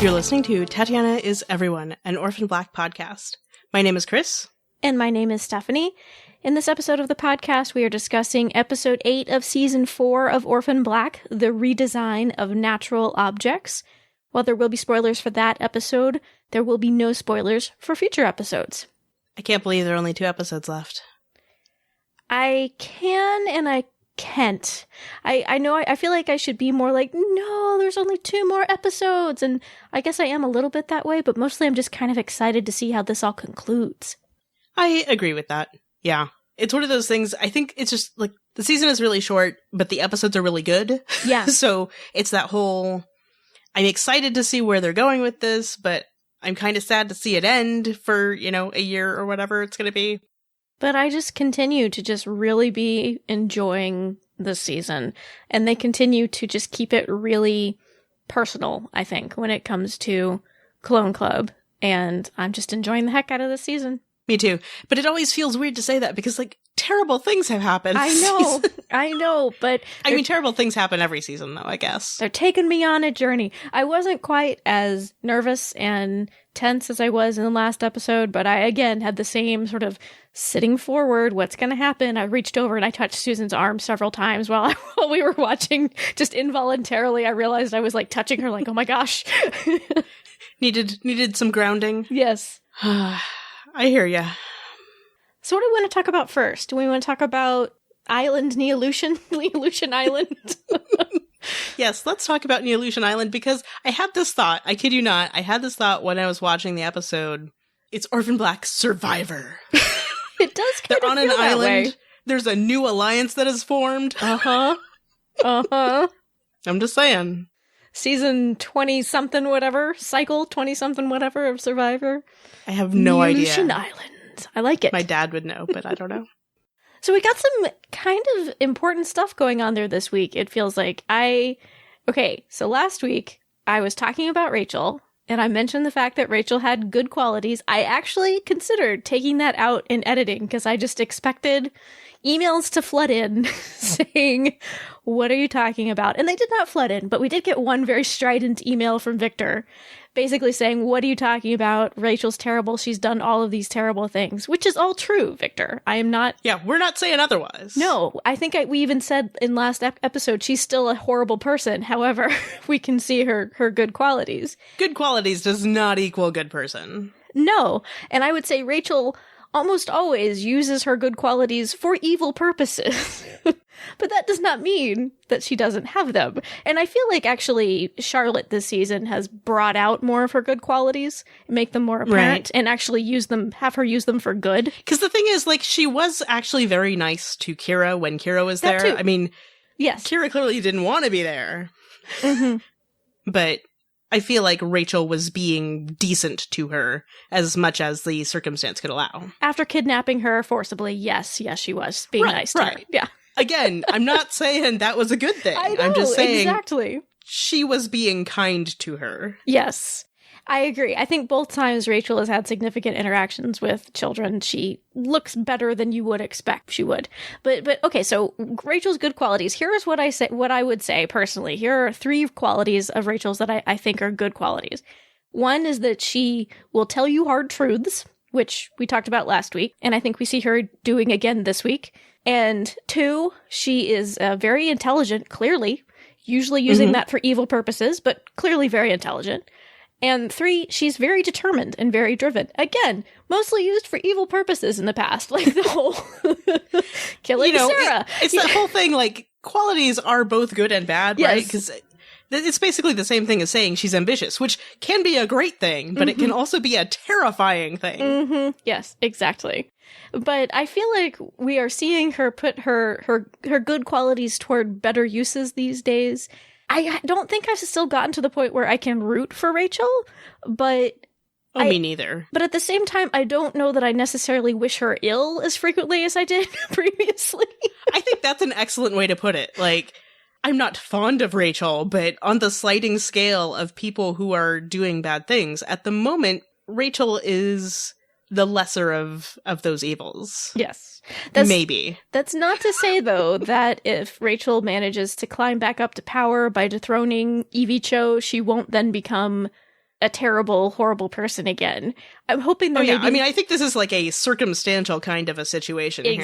You're listening to Tatiana is Everyone, an Orphan Black podcast. My name is Kris. And my name is Stephanie. In this episode of the podcast, we are discussing episode 8 of season 4 of Orphan Black, the redesign of natural objects. While there will be spoilers for that episode, there will be no spoilers for future episodes. I can't believe there are only 2 episodes left. I can and I can't. I know I feel like I should be more like, no, there's only 2 more episodes. And I guess I am a little bit that way, but mostly I'm just kind of excited to see how this all concludes. I agree with that. Yeah. It's one of those things, I think it's just like, the season is really short, but the episodes are really good. Yeah. So it's that whole, I'm excited to see where they're going with this, but I'm kind of sad to see it end for, a year or whatever it's going to be. But I just continue to just really be enjoying this season. And they continue to just keep it really personal, I think, when it comes to Clone Club. And I'm just enjoying the heck out of this season. Me too. But it always feels weird to say that because, terrible things have happened. I know, but... terrible things happen every season, though, I guess. They're taking me on a journey. I wasn't quite as nervous and tense as I was in the last episode, but I, again, had the same sort of sitting forward, what's going to happen? I reached over and I touched Susan's arm several times while we were watching. Just involuntarily, I realized I was, touching her, oh my gosh. Needed some grounding. Yes. I hear ya. So what do we want to talk about first? Do we want to talk about Neolution Island? Yes, let's talk about Neolution Island because I had this thought. I kid you not. I had this thought when I was watching the episode. It's Orphan Black Survivor. It does kind They're of on an feel that island. way. There's a new alliance that is formed. Uh-huh. Uh-huh. I'm just saying. Season 20-something whatever, cycle 20-something whatever of Survivor. I have no idea. Neolution Island. I like it. My dad would know, but I don't know. So we got some kind of important stuff going on there this week, it feels like. Okay, so last week, I was talking about Rachel, and I mentioned the fact that Rachel had good qualities. I actually considered taking that out in editing, because I just expected emails to flood in saying, what are you talking about? And they did not flood in, but we did get one very strident email from Victor, basically saying, what are you talking about? Rachel's terrible. She's done all of these terrible things, which is all true, Victor. I am not... Yeah, we're not saying otherwise. No, I think we even said in last episode, she's still a horrible person. However, we can see her good qualities. Good qualities does not equal good person. No, and I would say Rachel almost always uses her good qualities for evil purposes. But that does not mean that she doesn't have them. And I feel like actually Charlotte this season has brought out more of her good qualities, make them more apparent, and actually have her use them for good. Because the thing is, she was actually very nice to Kira when Kira was that there. Too. I mean, yes, Kira clearly didn't want to be there. Mm-hmm. But I feel like Rachel was being decent to her as much as the circumstance could allow. After kidnapping her forcibly, yes, she was being nice to her. Yeah. Again, I'm not saying that was a good thing. I know, I'm just saying exactly. She was being kind to her. Yes, I agree. I think both times Rachel has had significant interactions with children, she looks better than you would expect she would. But okay, so Rachel's good qualities. Here's what I would say personally. Here are 3 qualities of Rachel's that I think are good qualities. One is that she will tell you hard truths, which we talked about last week, and I think we see her doing again this week. And 2, she is very intelligent, clearly, usually using that for evil purposes, but clearly very intelligent. And 3, she's very determined and very driven. Again, mostly used for evil purposes in the past, like the whole killing Sarah. It's that whole thing, qualities are both good and bad, right? Because it's basically the same thing as saying she's ambitious, which can be a great thing, but it can also be a terrifying thing. Mm-hmm. Yes, exactly. But I feel like we are seeing her put her good qualities toward better uses these days. I don't think I've still gotten to the point where I can root for Rachel, but... me neither. But at the same time, I don't know that I necessarily wish her ill as frequently as I did previously. I think that's an excellent way to put it. I'm not fond of Rachel, but on the sliding scale of people who are doing bad things, at the moment, Rachel is the lesser of those evils. Yes. Maybe. That's not to say, though, that if Rachel manages to climb back up to power by dethroning Evie Cho, she won't then become a terrible, horrible person again. I'm hoping that I mean, I think this is like a circumstantial kind of a situation here.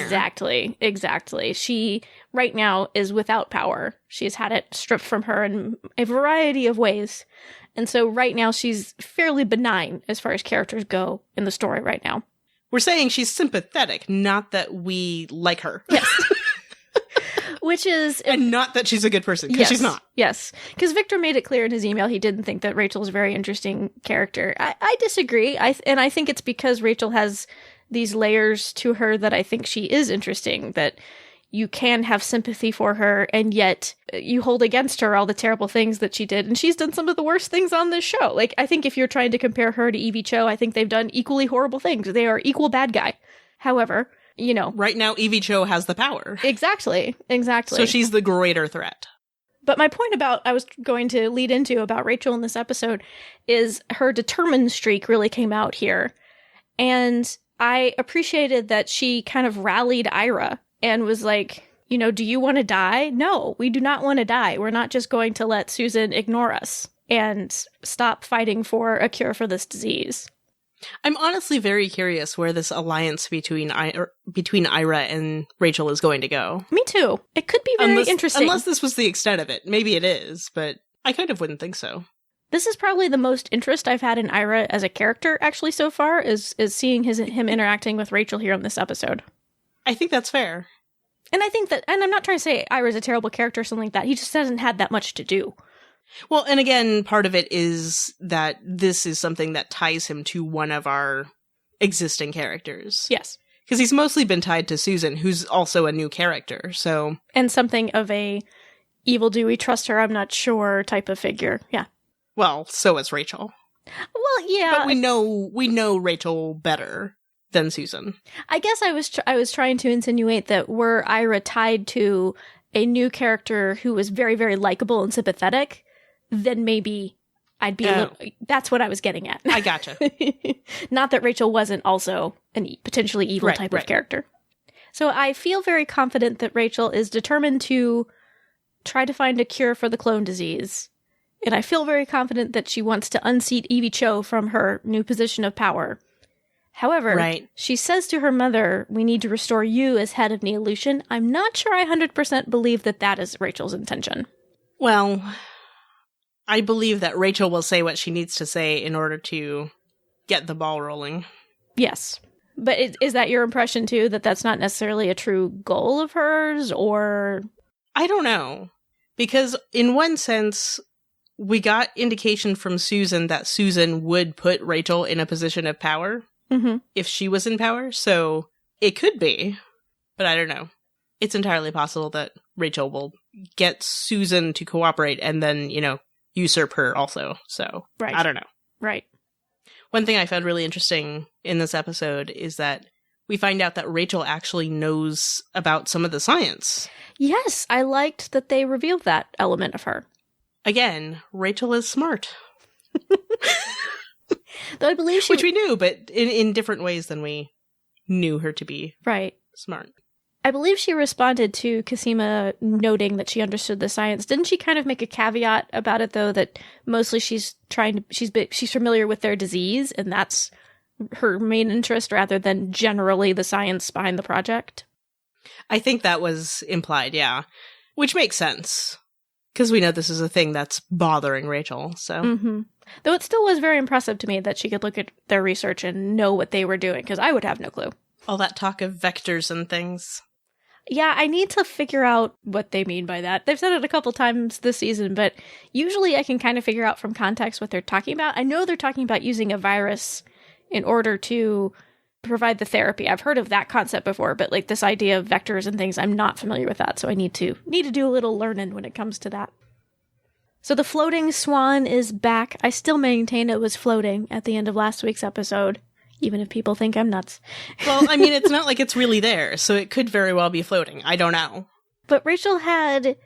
Exactly. She, right now, is without power. She's had it stripped from her in a variety of ways. And so right now, she's fairly benign as far as characters go in the story right now. We're saying she's sympathetic, not that we like her. Yes. Which is... And not that she's a good person, because she's not. Yes. Because Victor made it clear in his email he didn't think that Rachel's a very interesting character. I disagree. And I think it's because Rachel has these layers to her that I think she is interesting, that you can have sympathy for her, and yet you hold against her all the terrible things that she did. And she's done some of the worst things on this show. Like, I think if you're trying to compare her to Evie Cho, I think they've done equally horrible things. They are equal bad guy. However... You know. Right now, Evie Cho has the power. Exactly. So she's the greater threat. But my point I was going to lead into about Rachel in this episode is her determined streak really came out here. And I appreciated that she kind of rallied Ira and was like, you know, do you want to die? No, we do not want to die. We're not just going to let Susan ignore us and stop fighting for a cure for this disease. I'm honestly very curious where this alliance between Ira and Rachel is going to go. Me too. It could be very interesting. Unless this was the extent of it. Maybe it is, but I kind of wouldn't think so. This is probably the most interest I've had in Ira as a character, actually, so far, is seeing him interacting with Rachel here on this episode. I think that's fair. And I think that, and I'm not trying to say Ira's a terrible character or something like that, he just hasn't had that much to do. Well, and again, part of it is that this is something that ties him to one of our existing characters. Yes. Because he's mostly been tied to Susan, who's also a new character, so... And something of a evil do we trust her, I'm not sure type of figure, yeah. Well, so is Rachel. Well, yeah. But we know Rachel better than Susan. I guess I was trying to insinuate that were Ira tied to a new character who was very, very likable and sympathetic, then maybe I'd be that's what I was getting at. I gotcha. Not that Rachel wasn't also a potentially evil type of character. So I feel very confident that Rachel is determined to try to find a cure for the clone disease. And I feel very confident that she wants to unseat Evie Cho from her new position of power. However, she says to her mother, we need to restore you as head of Neolution. I'm not sure I 100% believe that that is Rachel's intention. Well, I believe that Rachel will say what she needs to say in order to get the ball rolling. Yes. But is that your impression, too, that that's not necessarily a true goal of hers, or...? I don't know. Because in one sense, we got indication from Susan that Susan would put Rachel in a position of power if she was in power, so it could be. But I don't know. It's entirely possible that Rachel will get Susan to cooperate and then, you know, usurp her also. So, I don't know. Right. One thing I found really interesting in this episode is that we find out that Rachel actually knows about some of the science. Yes, I liked that they revealed that element of her. Again, Rachel is smart. Though I believe Which we knew, but in different ways than we knew her to be smart. I believe she responded to Cosima noting that she understood the science. Didn't she kind of make a caveat about it, though, that mostly she's familiar with their disease, and that's her main interest rather than generally the science behind the project? I think that was implied, yeah. Which makes sense. Because we know this is a thing that's bothering Rachel, so... Though it still was very impressive to me that she could look at their research and know what they were doing, because I would have no clue. All that talk of vectors and things. Yeah, I need to figure out what they mean by that. They've said it a couple times this season, but usually I can kind of figure out from context what they're talking about. I know they're talking about using a virus in order to provide the therapy. I've heard of that concept before, but like this idea of vectors and things, I'm not familiar with that, so I need to do a little learning when it comes to that. So the floating swan is back. I still maintain it was floating at the end of last week's episode, even if people think I'm nuts. Well, I mean, it's not like it's really there, so it could very well be floating. I don't know. But Rachel had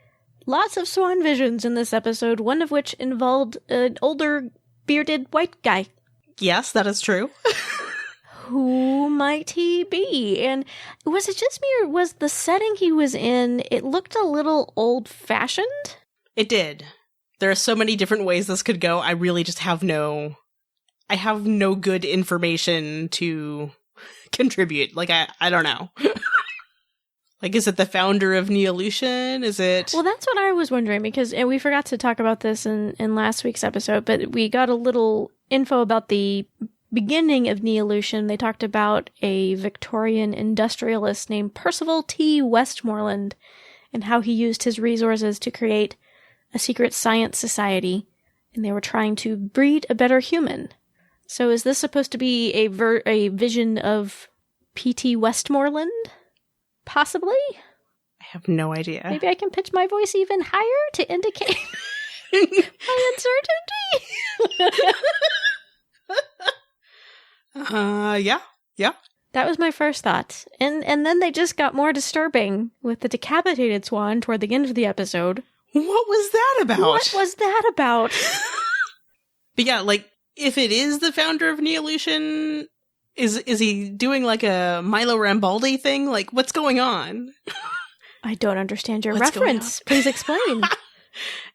lots of swan visions in this episode, one of which involved an older, bearded white guy. Yes, that is true. Who might he be? And was it just me, or was the setting he was in, it looked a little old-fashioned? It did. There are so many different ways this could go. I really just have no I have no good information to contribute. Like, I don't know. Like, is it the founder of Neolution? Is it... Well, that's what I was wondering, because and we forgot to talk about this in last week's episode, but we got a little info about the beginning of Neolution. They talked about a Victorian industrialist named Percival T. Westmoreland and how he used his resources to create a secret science society, and they were trying to breed a better human. So is this supposed to be a vision of P.T. Westmoreland? Possibly? I have no idea. Maybe I can pitch my voice even higher to indicate my uncertainty? Yeah. That was my first thought. And then they just got more disturbing with the decapitated swan toward the end of the episode. What was that about? What was that about? But yeah, like, if it is the founder of Neolution, is he doing like a Milo Rambaldi thing? Like, what's going on? I don't understand your What's reference. Please explain.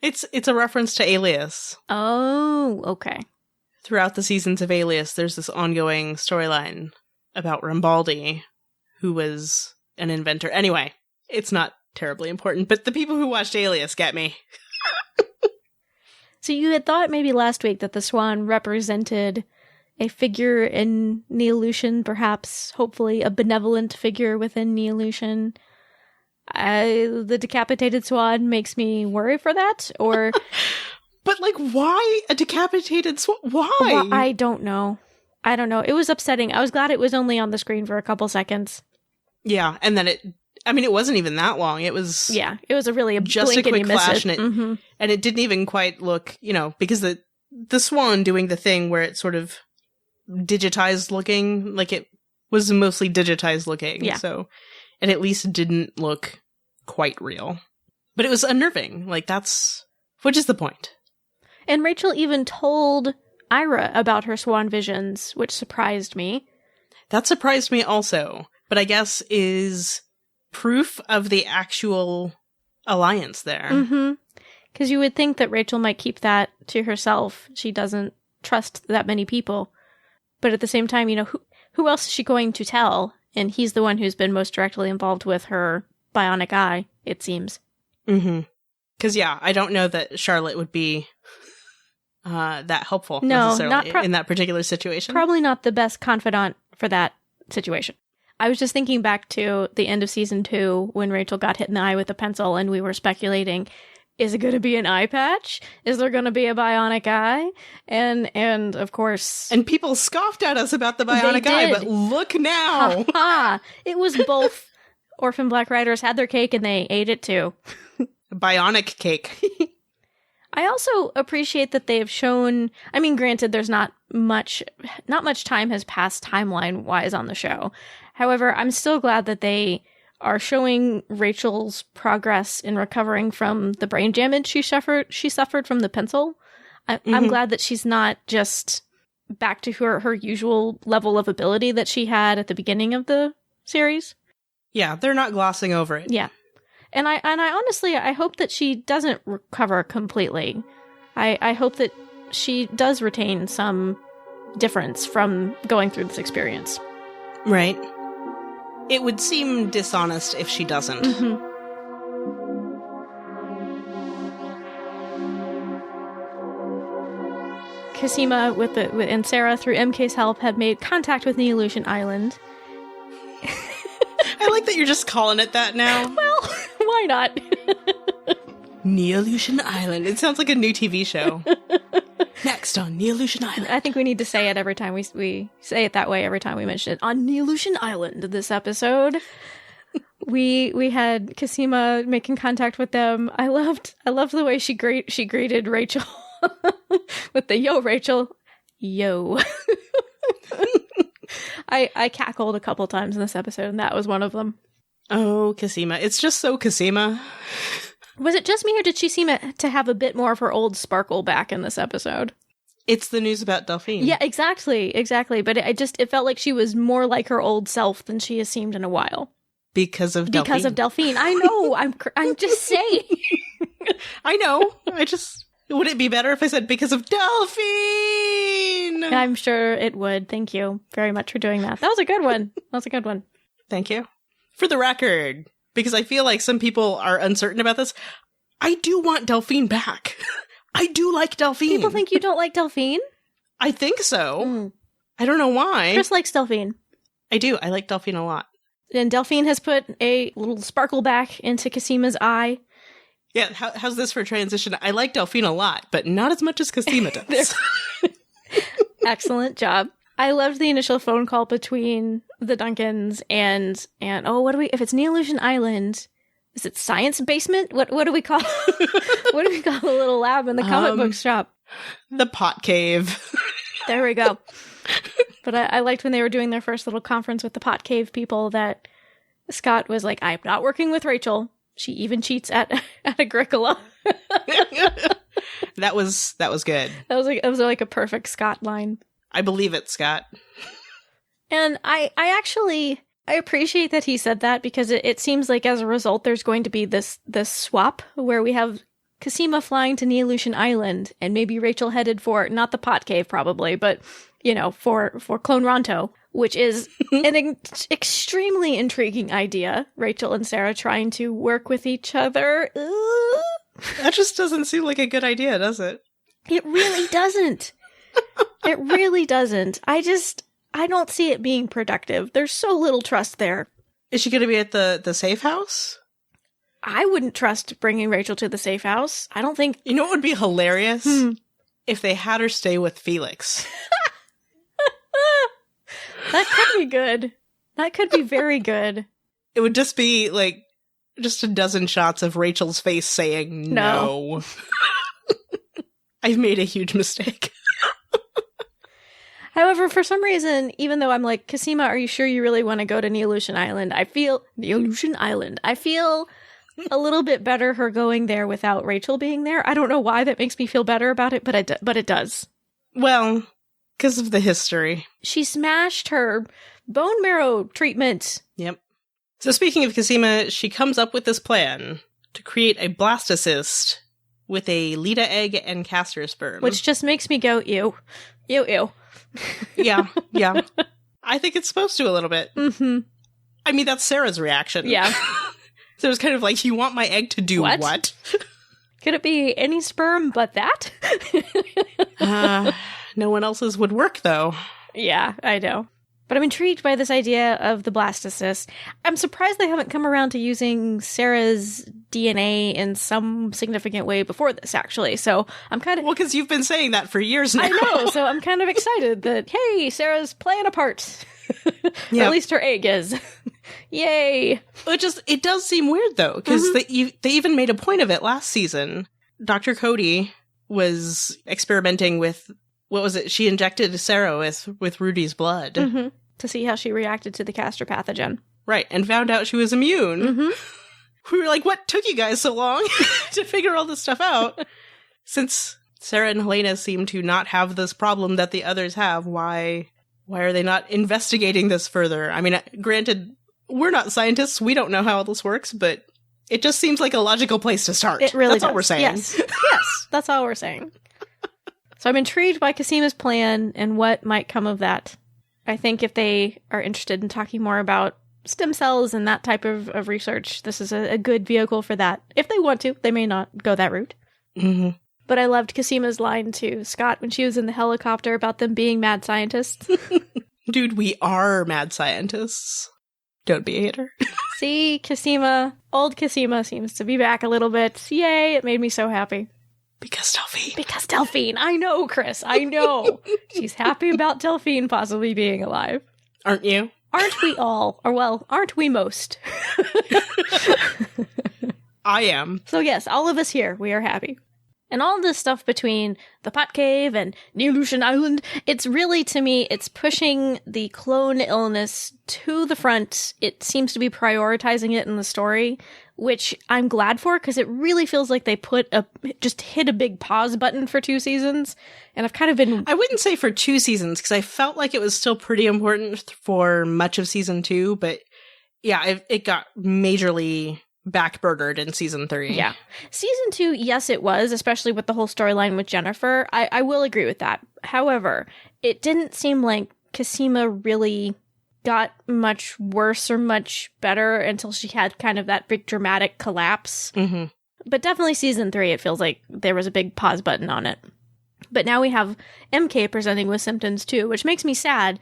It's a reference to Alias. Oh, okay. Throughout the seasons of Alias, there's this ongoing storyline about Rambaldi, who was an inventor. Anyway, it's not terribly important, but the people who watched Alias get me. So you had thought maybe last week that the swan represented a figure in Neolution, perhaps, hopefully, a benevolent figure within Neolution. The decapitated swan makes me worry for that, or... But, like, why a decapitated swan? Why? Well, I don't know. It was upsetting. I was glad it was only on the screen for a couple seconds. Yeah, and then it wasn't even that long. It was... Yeah, it was a really just a quick flash, and it didn't even quite look, because the swan doing the thing where it sort of digitized looking, like it was mostly digitized looking. Yeah. So it at least didn't look quite real. But it was unnerving. Like, which is the point. And Rachel even told Ira about her swan visions, which surprised me. That surprised me also, but I guess is proof of the actual alliance there. Mm-hmm. Because you would think that Rachel might keep that to herself. She doesn't trust that many people. But at the same time, who else is she going to tell? And he's the one who's been most directly involved with her bionic eye, it seems. Mm-hmm. Because, I don't know that Charlotte would be that helpful necessarily in that particular situation. Probably not the best confidant for that situation. I was just thinking back to the end of season 2 when Rachel got hit in the eye with a pencil and we were speculating, is it going to be an eye patch? Is there going to be a bionic eye? And of course... And people scoffed at us about the bionic eye, but look now! Ha! It was both. Orphan Black writers had their cake and they ate it too. Bionic cake. I also appreciate that they've shown... I mean, granted, there's not much time has passed timeline-wise on the show. However, I'm still glad that they are showing Rachel's progress in recovering from the brain damage she suffered from the pencil. I'm glad that she's not just back to her usual level of ability that she had at the beginning of the series. Yeah, they're not glossing over it. Yeah. And I honestly, I hope that she doesn't recover completely. I hope that she does retain some difference from going through this experience. Right. It would seem dishonest if she doesn't. Mm-hmm. Cosima and Sarah, through MK's help, have made contact with Neolution Island. I like that you're just calling it that now. Well, why not? Neolution Island. It sounds like a new TV show. Next on Neolution Island. I think we need to say it every time we say it that way every time we mention it. On Neolution Island this episode, we had Cosima making contact with them. I loved the way she greeted Rachel with the "Yo, Rachel, yo." I cackled a couple times in this episode, and that was one of them. Oh, Cosima. It's just so Cosima. Was it just me, or did she seem to have a bit more of her old sparkle back in this episode? It's the news about Delphine. Yeah, exactly. But it felt like she was more like her old self than she has seemed in a while. Because of Delphine. Because of Delphine. I know. I'm just saying. I know. Would it be better if I said because of Delphine? I'm sure it would. Thank you very much for doing that. That was a good one. That was a good one. Thank you. For the record, because I feel like some people are uncertain about this, I do want Delphine back. I do like Delphine. People think you don't like Delphine? I think so. I don't know why. Chris likes Delphine. I do. I like Delphine a lot. And Delphine has put a little sparkle back into Cosima's eye. Yeah, how's this for transition? I like Delphine a lot, but not as much as Cosima does. Excellent job. I loved the initial phone call between the Duncans and what do we, if it's Neolution Island, is it Science Basement? What do we call what do we call the little lab in the comic book shop? The Pot Cave. There we go. But I liked when they were doing their first little conference with the Pot Cave people that Scott was like, I'm not working with Rachel. She even cheats at Agricola. That was good. That was like a perfect Scott line. I believe it, Scott. And I actually appreciate that he said that, because it seems like as a result there's going to be this swap where we have Cosima flying to Neolution Island and maybe Rachel headed for not the Pot Cave probably, but for Clone Ronto, which is an extremely intriguing idea. Rachel and Sarah trying to work with each other. That just doesn't seem like a good idea, does it? It really doesn't. It really doesn't. I don't see it being productive. There's so little trust there. Is she going to be at the safe house? I wouldn't trust bringing Rachel to the safe house. I don't think... You know what would be hilarious? If they had her stay with Felix. That could be good. That could be very good. It would just be, like, just a dozen shots of Rachel's face saying no. I've made a huge mistake. However, for some reason, even though I'm like, Cosima, are you sure you really want to go to Neolution Island? I feel a little bit better her going there without Rachel being there. I don't know why that makes me feel better about it, but it does. Well, because of the history. She smashed her bone marrow treatment. Yep. So speaking of Cosima, she comes up with this plan to create a blastocyst with a Leda egg and castor sperm. Which just makes me go, ew. Ew, ew. Yeah. I think it's supposed to a little bit. Mm-hmm. I mean, that's Sarah's reaction. Yeah. So it was kind of like, you want my egg to do what? Could it be any sperm but that? No one else's would work, though. Yeah, I know. But I'm intrigued by this idea of the blastocyst. I'm surprised they haven't come around to using Sarah's DNA in some significant way before this, actually. So I'm kind of... Well, because you've been saying that for years now. I know, so I'm kind of excited that, hey, Sarah's playing a part. Yep. At least her egg is. Yay! It does seem weird, though, because they even made a point of it last season. Dr. Cody was experimenting with... What was it? She injected Sarah with Rudy's blood. Mm-hmm. To see how she reacted to the castor pathogen. Right, and found out she was immune. Mm-hmm. We were like, what took you guys so long to figure all this stuff out? Since Sarah and Helena seem to not have this problem that the others have, why are they not investigating this further? I mean, granted, we're not scientists. We don't know how all this works, but it just seems like a logical place to start. It really That's does. all we're saying. Yes, yes, that's all we're saying. So I'm intrigued by Cosima's plan and what might come of that. I think if they are interested in talking more about stem cells and that type of research, this is a good vehicle for that. If they want to, they may not go that route. Mm-hmm. But I loved Cosima's line to Scott when she was in the helicopter about them being mad scientists. Dude, we are mad scientists. Don't be a hater. See, old Cosima seems to be back a little bit. Yay, it made me so happy. Because Delphine. Because Delphine. I know, Chris. I know. She's happy about Delphine possibly being alive. Aren't you? Aren't we all? Or, well, aren't we most? I am. So, yes, all of us here, we are happy. And all this stuff between the Pot Cave and Neolution Island, it's really, to me, it's pushing the clone illness to the front. It seems to be prioritizing it in the story, which I'm glad for, because it really feels like they just hit a big pause button for 2 seasons. And I've kind of been... I wouldn't say for 2 seasons, because I felt like it was still pretty important for much of season 2, but yeah, it got majorly backburnered in season 3. Yeah. Season 2, yes, it was, especially with the whole storyline with Jennifer. I will agree with that. However, it didn't seem like Cosima really got much worse or much better until she had kind of that big dramatic collapse. Mm-hmm. But definitely season 3, it feels like there was a big pause button on it. But now we have MK presenting with symptoms too, which makes me sad.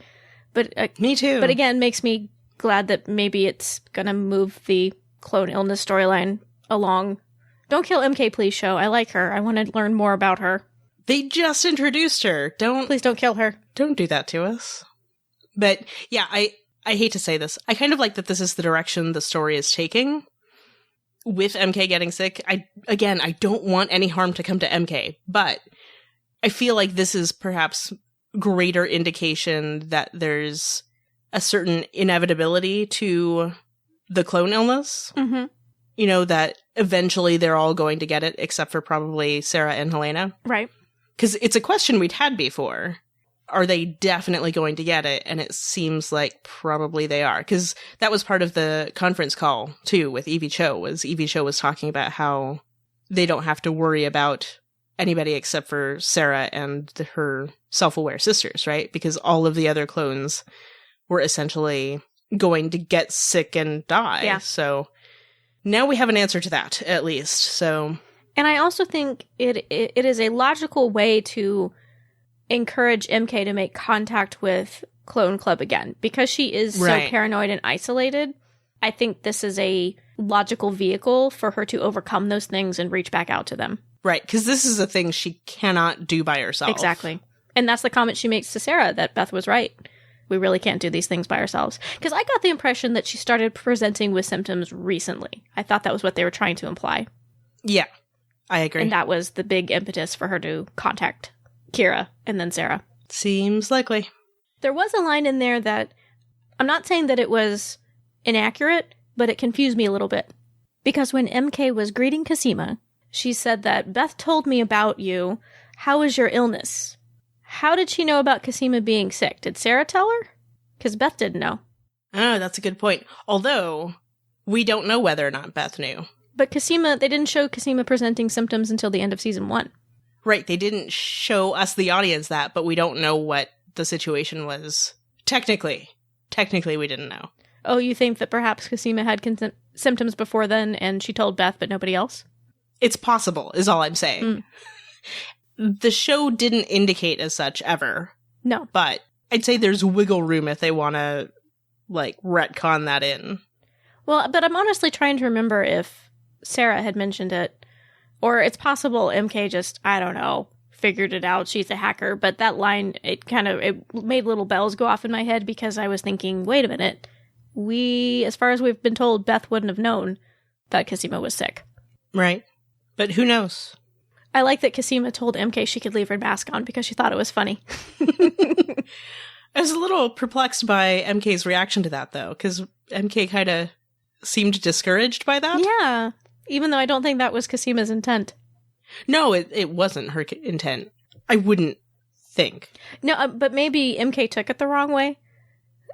But me too. But again, makes me glad that maybe it's gonna move the clone illness storyline along. Don't kill MK, please, show. I like her. I want to learn more about her. They just introduced her. Please don't kill her. Don't do that to us. But yeah, I hate to say this. I kind of like that this is the direction the story is taking. With MK getting sick, I don't want any harm to come to MK, but I feel like this is perhaps greater indication that there's a certain inevitability to the clone illness. Mm-hmm. You know, that eventually they're all going to get it, except for probably Sarah and Helena. Right. Because it's a question we'd had before. Are they definitely going to get it? And it seems like probably they are. Because that was part of the conference call, too, with Evie Cho. Evie Cho was talking about how they don't have to worry about anybody except for Sarah and her self-aware sisters, right? Because all of the other clones were essentially going to get sick and die. Yeah. So now we have an answer to that, at least. So, and I also think it is a logical way to encourage MK to make contact with Clone Club again. Because she is so paranoid and isolated, I think this is a logical vehicle for her to overcome those things and reach back out to them. Right, because this is a thing she cannot do by herself. Exactly. And that's the comment she makes to Sarah, that Beth was right. We really can't do these things by ourselves. Because I got the impression that she started presenting with symptoms recently. I thought that was what they were trying to imply. Yeah, I agree. And that was the big impetus for her to contact Kira and then Sarah. Seems likely. There was a line in there that, I'm not saying that it was inaccurate, but it confused me a little bit. Because when MK was greeting Cosima, she said that, Beth told me about you. How is your illness? How did she know about Cosima being sick? Did Sarah tell her? Because Beth didn't know. Oh, that's a good point. Although, we don't know whether or not Beth knew. But Cosima, they didn't show Cosima presenting symptoms until the end of season 1. Right, they didn't show us, the audience, that, but we don't know what the situation was. Technically, we didn't know. Oh, you think that perhaps Cosima had symptoms before then and she told Beth but nobody else? It's possible, is all I'm saying. The show didn't indicate as such ever. No. But I'd say there's wiggle room if they want to, retcon that in. Well, but I'm honestly trying to remember if Sarah had mentioned it. Or it's possible MK just, I don't know, figured it out. She's a hacker. But that line, it made little bells go off in my head because I was thinking, wait a minute. As far as we've been told, Beth wouldn't have known that Cosima was sick. Right. But who knows? I like that Cosima told MK she could leave her mask on because she thought it was funny. I was a little perplexed by MK's reaction to that, though, because MK kind of seemed discouraged by that. Yeah. Even though I don't think that was Cosima's intent. No, it wasn't her intent. I wouldn't think. No, but maybe MK took it the wrong way.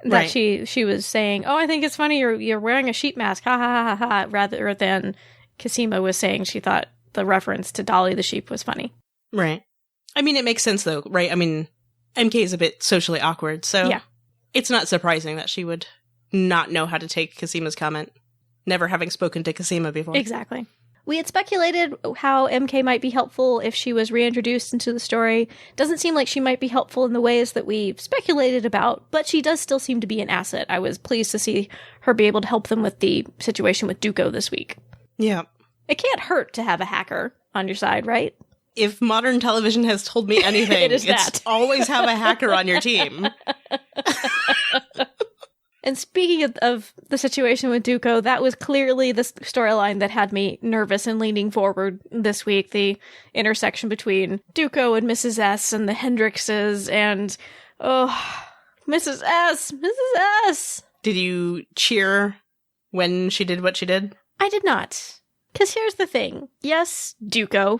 That she was saying, oh, I think it's funny you're wearing a sheep mask, ha ha ha ha, rather than Cosima was saying she thought the reference to Dolly the sheep was funny. Right. I mean, it makes sense, though, right? I mean, MK is a bit socially awkward, so it's not surprising that she would not know how to take Cosima's comment, never having spoken to Cosima before. Exactly. We had speculated how MK might be helpful if she was reintroduced into the story. Doesn't seem like she might be helpful in the ways that we speculated about, but she does still seem to be an asset. I was pleased to see her be able to help them with the situation with Duko this week. Yeah. It can't hurt to have a hacker on your side, right? If modern television has told me anything, it's always have a hacker on your team. And speaking of the situation with Duko, that was clearly the storyline that had me nervous and leaning forward this week. The intersection between Duko and Mrs. S and the Hendrixes and, Mrs. S! Mrs. S! Did you cheer when she did what she did? I did not. Because here's the thing. Yes, Duko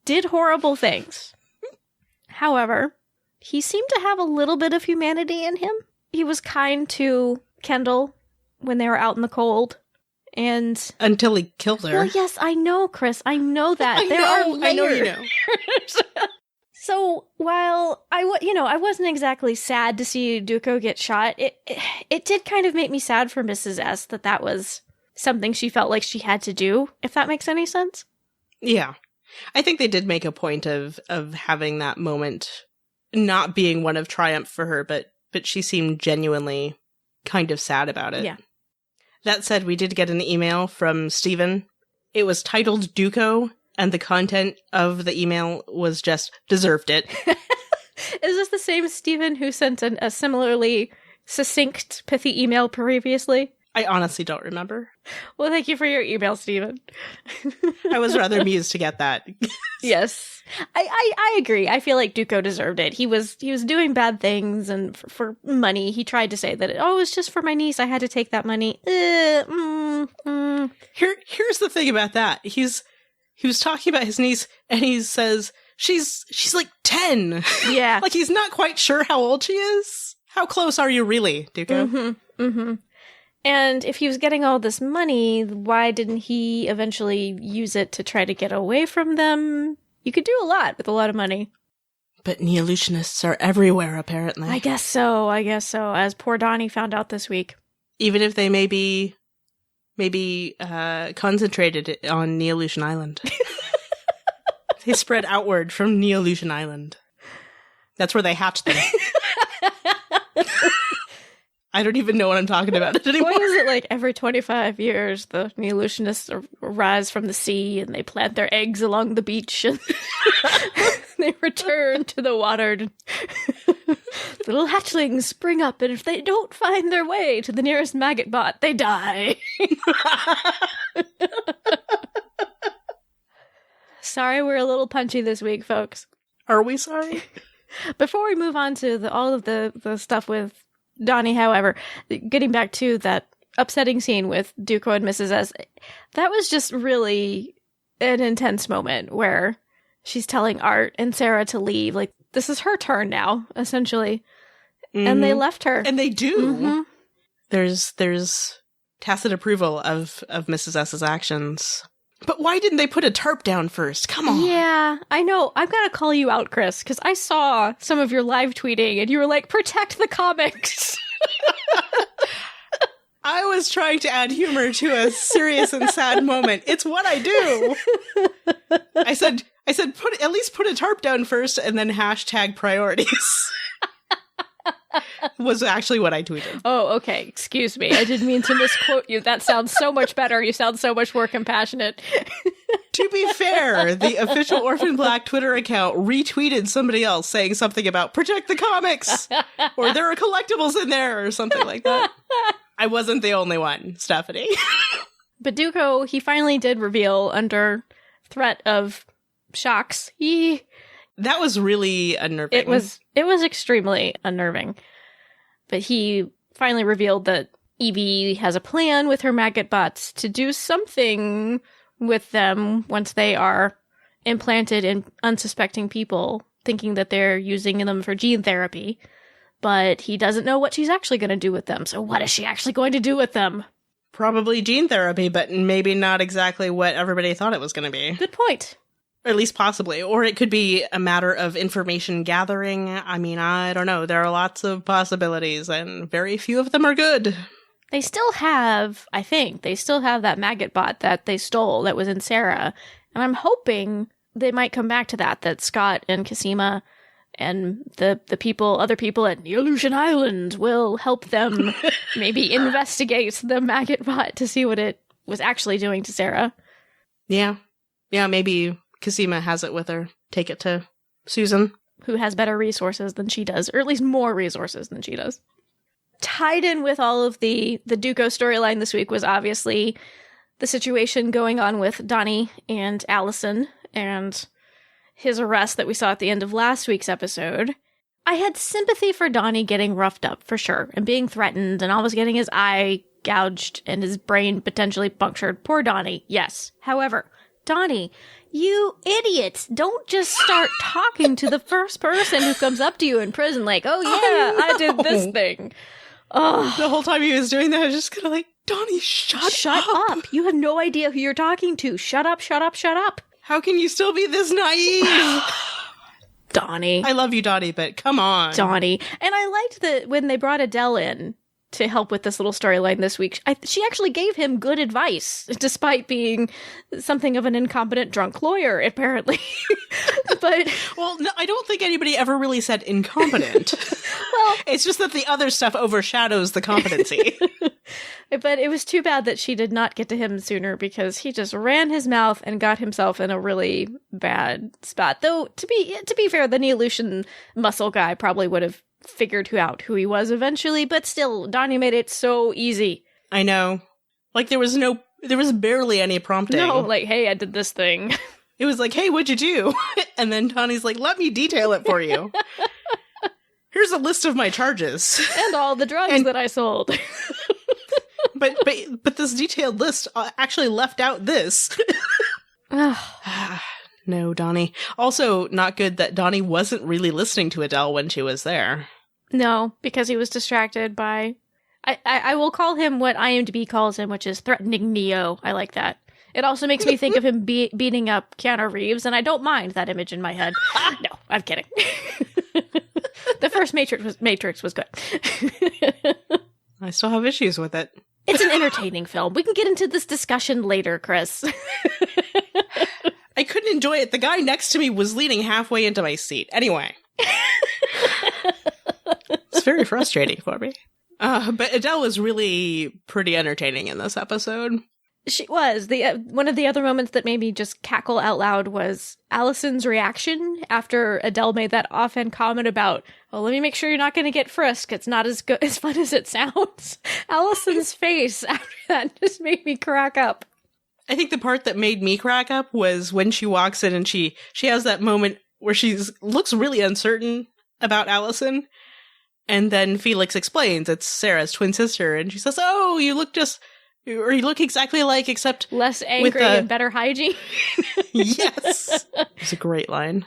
did horrible things. However, he seemed to have a little bit of humanity in him. He was kind to Kendall when they were out in the cold. And until he killed her. Well, yes, I know, Kris. I know that. I know you know. So while I wasn't exactly sad to see Duko get shot, it did kind of make me sad for Mrs. S that was something she felt like she had to do, if that makes any sense. Yeah. I think they did make a point of having that moment not being one of triumph for her, but she seemed genuinely kind of sad about it. Yeah. That said, we did get an email from Steven. It was titled Duko, and the content of the email was just, deserved it. Is this the same Steven who sent a similarly succinct, pithy email previously? I honestly don't remember. Well, thank you for your email, Steven. I was rather amused to get that. Yes. I agree. I feel like Duko deserved it. He was doing bad things, and for money, he tried to say that, it was just for my niece, I had to take that money. Here's the thing about that. He was talking about his niece, and he says, she's like 10. Yeah. Like, he's not quite sure how old she is. How close are you really, Duko? Mm-hmm. Mm-hmm. And if he was getting all this money, why didn't he eventually use it to try to get away from them? You could do a lot with a lot of money. But neo-Lucianists are everywhere, apparently. I guess so, as poor Donnie found out this week. Even if they may be concentrated on Neo-Lucian Island. They spread outward from Neo-Lucian Island. That's where they hatch them. I don't even know what I'm talking about anymore. Why is it like every 25 years the Neo-Lucianists rise from the sea and they plant their eggs along the beach and they return to the water. Little hatchlings spring up, and if they don't find their way to the nearest maggot bot, they die. Sorry, we're a little punchy this week, folks. Are we sorry? Before we move on to all of the stuff with Donnie, however, getting back to that upsetting scene with Duko and Mrs. S, that was just really an intense moment where she's telling Art and Sarah to leave. Like, this is her turn now, essentially. Mm-hmm. And they left her. And they do. Mm-hmm. There's tacit approval of Mrs. S's actions. But why didn't they put a tarp down first? Come on. Yeah, I know. I've got to call you out, Kris, because I saw some of your live tweeting, and you were like, protect the comics. I was trying to add humor to a serious and sad moment. It's what I do. I said, at least put a tarp down first, and then hashtag priorities. Was actually what I tweeted. Oh, okay. Excuse me. I didn't mean to misquote you. That sounds so much better. You sound so much more compassionate. To be fair, the official Orphan Black Twitter account retweeted somebody else saying something about protect the comics, or there are collectibles in there, or something like that. I wasn't the only one, Stephanie. But Duko, he finally did reveal under threat of shocks. That was really unnerving. It was extremely unnerving. But he finally revealed that Evie has a plan with her maggot bots to do something with them once they are implanted in unsuspecting people, thinking that they're using them for gene therapy. But he doesn't know what she's actually going to do with them. So what is she actually going to do with them? Probably gene therapy, but maybe not exactly what everybody thought it was going to be. Good point. Or at least possibly. Or it could be a matter of information gathering. I mean, I don't know. There are lots of possibilities, and very few of them are good. They still have, I think, that maggot bot that they stole that was in Sarah. And I'm hoping they might come back to that Scott and Cosima and the other people at Neo-Lucian Island will help them maybe investigate the maggot bot to see what it was actually doing to Sarah. Yeah. Yeah, maybe Cosima has it with her. Take it to Susan. Who has better resources than she does, or at least more resources than she does. Tied in with all of the Duko storyline this week was obviously the situation going on with Donnie and Alison and his arrest that we saw at the end of last week's episode. I had sympathy for Donnie getting roughed up, for sure, and being threatened and almost getting his eye gouged and his brain potentially punctured. Poor Donnie, yes. However, Donnie, you idiot, don't just start talking to the first person who comes up to you in prison like, oh yeah, I did this thing. Oh, The whole time he was doing that, I was just kind of like, Donnie, shut up. You have no idea who you're talking to. Shut up, shut up, shut up. How can you still be this naive? Donnie. I love you, Donnie, but come on. Donnie. And I liked that when they brought Adele in to help with this little storyline this week, she actually gave him good advice, despite being something of an incompetent drunk lawyer, apparently. But well, no, I don't think anybody ever really said incompetent. well, it's just that the other stuff overshadows the competency. But it was too bad that she did not get to him sooner, because he just ran his mouth and got himself in a really bad spot. Though, to be fair, the Neolution muscle guy probably would have figured out who he was eventually, but still, Donnie made it so easy. I know. Like, there was barely any prompting. No, like, hey, I did this thing. It was like, hey, what'd you do? And then Donnie's like, let me detail it for you. Here's a list of my charges. And all the drugs that I sold. But this detailed list actually left out this. No, Donnie. Also, not good that Donnie wasn't really listening to Adele when she was there. No, because he was distracted by... I will call him what IMDb calls him, which is threatening Neo. I like that. It also makes me think of him beating up Keanu Reeves, and I don't mind that image in my head. No, I'm kidding. The first Matrix was good. I still have issues with it. It's an entertaining film. We can get into this discussion later, Kris. I couldn't enjoy it. The guy next to me was leaning halfway into my seat. Anyway. It's very frustrating for me. But Adele was really pretty entertaining in this episode. She was. One of the other moments that made me just cackle out loud was Alison's reaction after Adele made that offhand comment about, oh, let me make sure you're not going to get frisked. It's not as fun as it sounds. Alison's face after that just made me crack up. I think the part that made me crack up was when she walks in and she has that moment where she looks really uncertain about Alison. And then Felix explains it's Sarah's twin sister. And she says, oh, you look exactly alike, except less angry and better hygiene. Yes. It's a great line.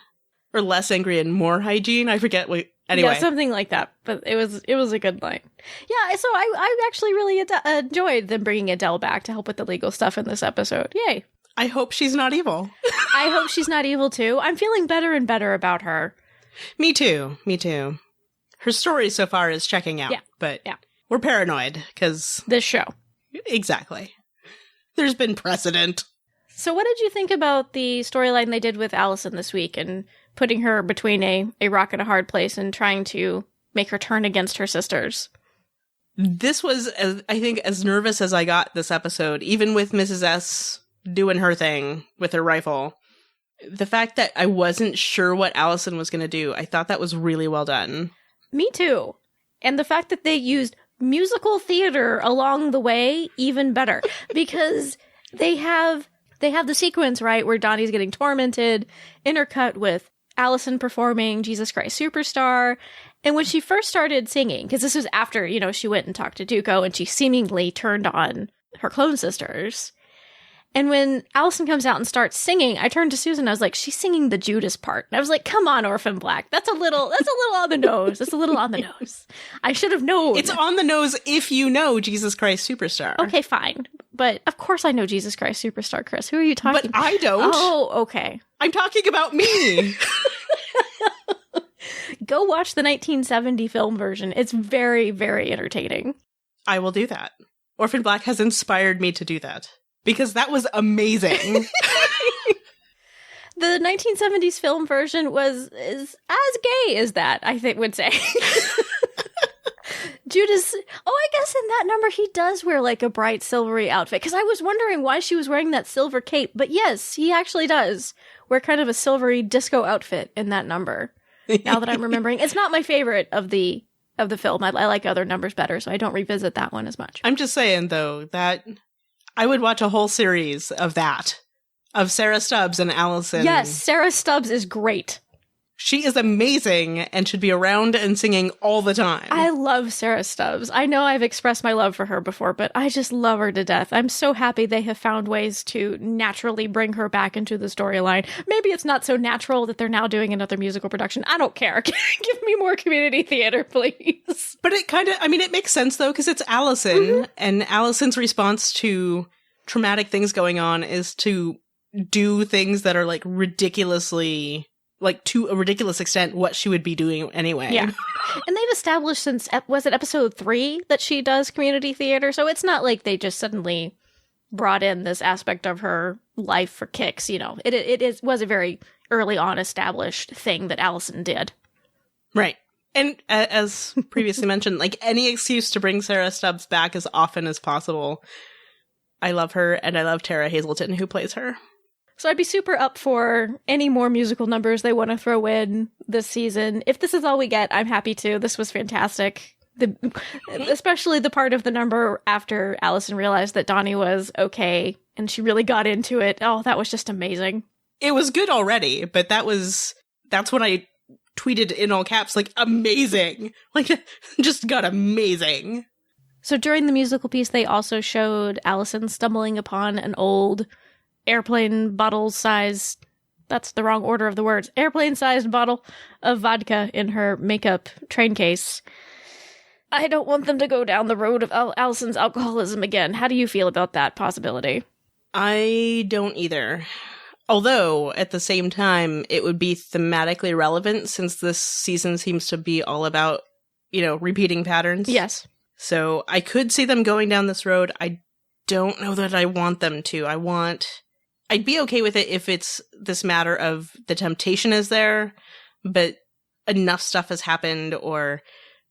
Or less angry and more hygiene. I forget what. Anyway. Yeah, something like that. But it was a good line. Yeah, so I actually really enjoyed them bringing Adele back to help with the legal stuff in this episode. Yay. I hope she's not evil. I hope she's not evil, too. I'm feeling better and better about her. Me too. Her story so far is checking out. Yeah. But we're paranoid, because... This show. Exactly. There's been precedent. So what did you think about the storyline they did with Alison this week and putting her between a rock and a hard place and trying to make her turn against her sisters? This was, I think, as nervous as I got this episode, even with Mrs. S doing her thing with her rifle. The fact that I wasn't sure what Alison was going to do, I thought that was really well done. Me too. And the fact that they used musical theater along the way, even better. Because they have the sequence, right, where Donnie's getting tormented, intercut with Alison performing Jesus Christ Superstar. And when she first started singing, because this was after, she went and talked to Duko and she seemingly turned on her clone sisters. And when Alison comes out and starts singing, I turned to Susan. I was like, she's singing the Judas part. And I was like, come on, Orphan Black. That's a little on the nose. That's a little on the nose. I should have known. It's on the nose if you know Jesus Christ Superstar. Okay, fine. But of course I know Jesus Christ Superstar, Kris. Who are you talking about? But I don't. Oh, okay. I'm talking about me. Go watch the 1970 film version. It's very, very entertaining. I will do that. Orphan Black has inspired me to do that. Because that was amazing. The 1970s film version is as gay as that, I think would say. Judas, I guess in that number he does wear like a bright silvery outfit. Because I was wondering why she was wearing that silver cape. But yes, he actually does wear kind of a silvery disco outfit in that number. Now that I'm remembering. It's not my favorite of the film. I like other numbers better, so I don't revisit that one as much. I'm just saying, though, that... I would watch a whole series of that. Of Sarah Stubbs and Alison. Yes, Sarah Stubbs is great. She is amazing and should be around and singing all the time. I love Sarah Stubbs. I know I've expressed my love for her before, but I just love her to death. I'm so happy they have found ways to naturally bring her back into the storyline. Maybe it's not so natural that they're now doing another musical production. I don't care. Give me more community theater, please. But it kind of, I mean, it makes sense, though, because it's Alison, and Alison's response to traumatic things going on is to do things that are, like, ridiculously... like, to a ridiculous extent, what she would be doing anyway. Yeah. And they've established since, was it episode 3 that she does community theater? So it's not like they just suddenly brought in this aspect of her life for kicks, you know. It was a very early on established thing that Alison did. Right. And as previously mentioned, like, any excuse to bring Sarah Stubbs back as often as possible. I love her, and I love Tara Hazelton, who plays her. So I'd be super up for any more musical numbers they want to throw in this season. If this is all we get, I'm happy to. This was fantastic. Especially the part of the number after Alison realized that Donnie was okay and she really got into it. Oh, that was just amazing. It was good already, but that's when I tweeted in all caps, like, amazing. Like, just got amazing. So during the musical piece, they also showed Alison stumbling upon an old... airplane bottle size, that's the wrong order of the words, airplane-sized bottle of vodka in her makeup train case. I don't want them to go down the road of Alison's alcoholism again. How do you feel about that possibility? I don't either. Although, at the same time, it would be thematically relevant since this season seems to be all about, you know, repeating patterns. Yes. So I could see them going down this road. I don't know that I want them to. I'd be okay with it if it's this matter of the temptation is there, but enough stuff has happened, or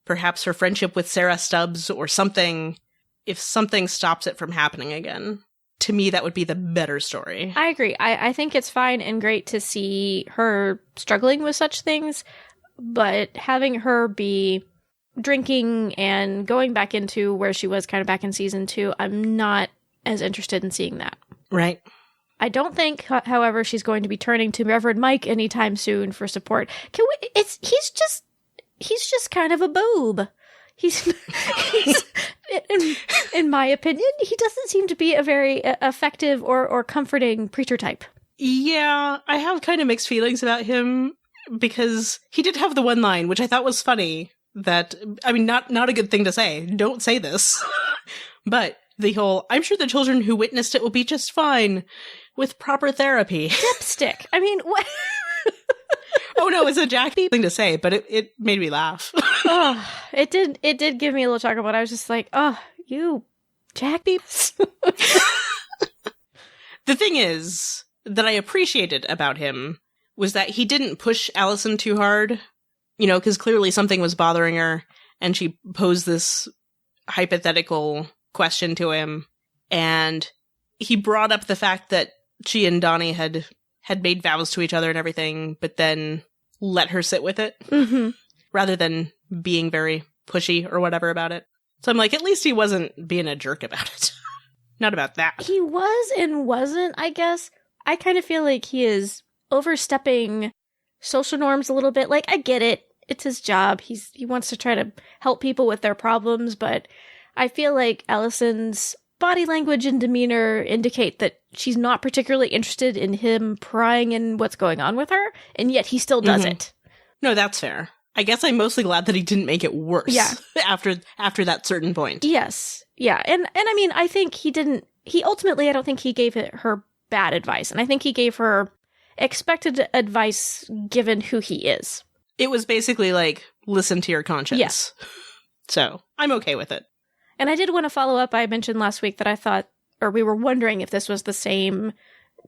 perhaps her friendship with Sarah Stubbs or something, if something stops it from happening again. To me, that would be the better story. I agree. I think it's fine and great to see her struggling with such things, but having her be drinking and going back into where she was kind of back in season 2, I'm not as interested in seeing that. Right. I don't think, however, she's going to be turning to Reverend Mike anytime soon for support. He's just kind of a boob. He's in my opinion, he doesn't seem to be a very effective or comforting preacher type. Yeah, I have kind of mixed feelings about him because he did have the one line, which I thought was funny, that, I mean, not a good thing to say. Don't say this. But the whole, I'm sure the children who witnessed it will be just fine with proper therapy. Dipstick. I mean, what? Oh no, it's a Jackie thing to say, but it made me laugh. Oh, it did give me a little chuckle, but I was just like, oh, you Jackie. The thing is, that I appreciated about him was that he didn't push Alison too hard, you know, because clearly something was bothering her, and she posed this hypothetical question to him, and he brought up the fact that she and Donnie had made vows to each other and everything, but then let her sit with it, rather than being very pushy or whatever about it. So I'm like, at least he wasn't being a jerk about it. Not about that. He was and wasn't, I guess. I kind of feel like he is overstepping social norms a little bit. Like, I get it. It's his job. He wants to try to help people with their problems, but I feel like Alison's body language and demeanor indicate that she's not particularly interested in him prying in what's going on with her, and yet he still does it. No, that's fair. I guess I'm mostly glad that he didn't make it worse. Yeah. after that certain point. Yes. Yeah. And I mean, I think he ultimately, I don't think he gave her bad advice. And I think he gave her expected advice given who he is. It was basically like, listen to your conscience. Yes. So I'm okay with it. And I did want to follow up. I mentioned last week that I thought, or we were wondering if this was the same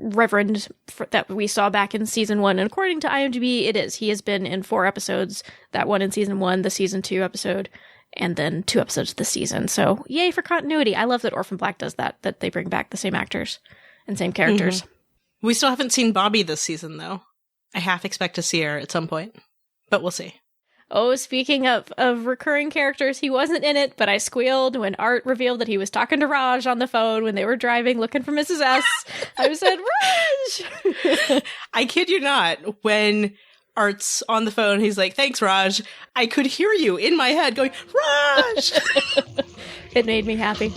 Reverend that we saw back in season 1. And according to IMDb, it is. He has been in 4 episodes. That one in season 1, the season 2 episode, and then 2 episodes this season. So yay for continuity. I love that Orphan Black does that they bring back the same actors and same characters. We still haven't seen Bobby this season, though. I half expect to see her at some point, but we'll see. Oh, speaking of recurring characters, he wasn't in it, but I squealed when Art revealed that he was talking to Raj on the phone when they were driving looking for Mrs. S. I said, Raj! I kid you not, when Art's on the phone. He's like, thanks, Raj. I could hear you in my head going, Raj! It made me happy.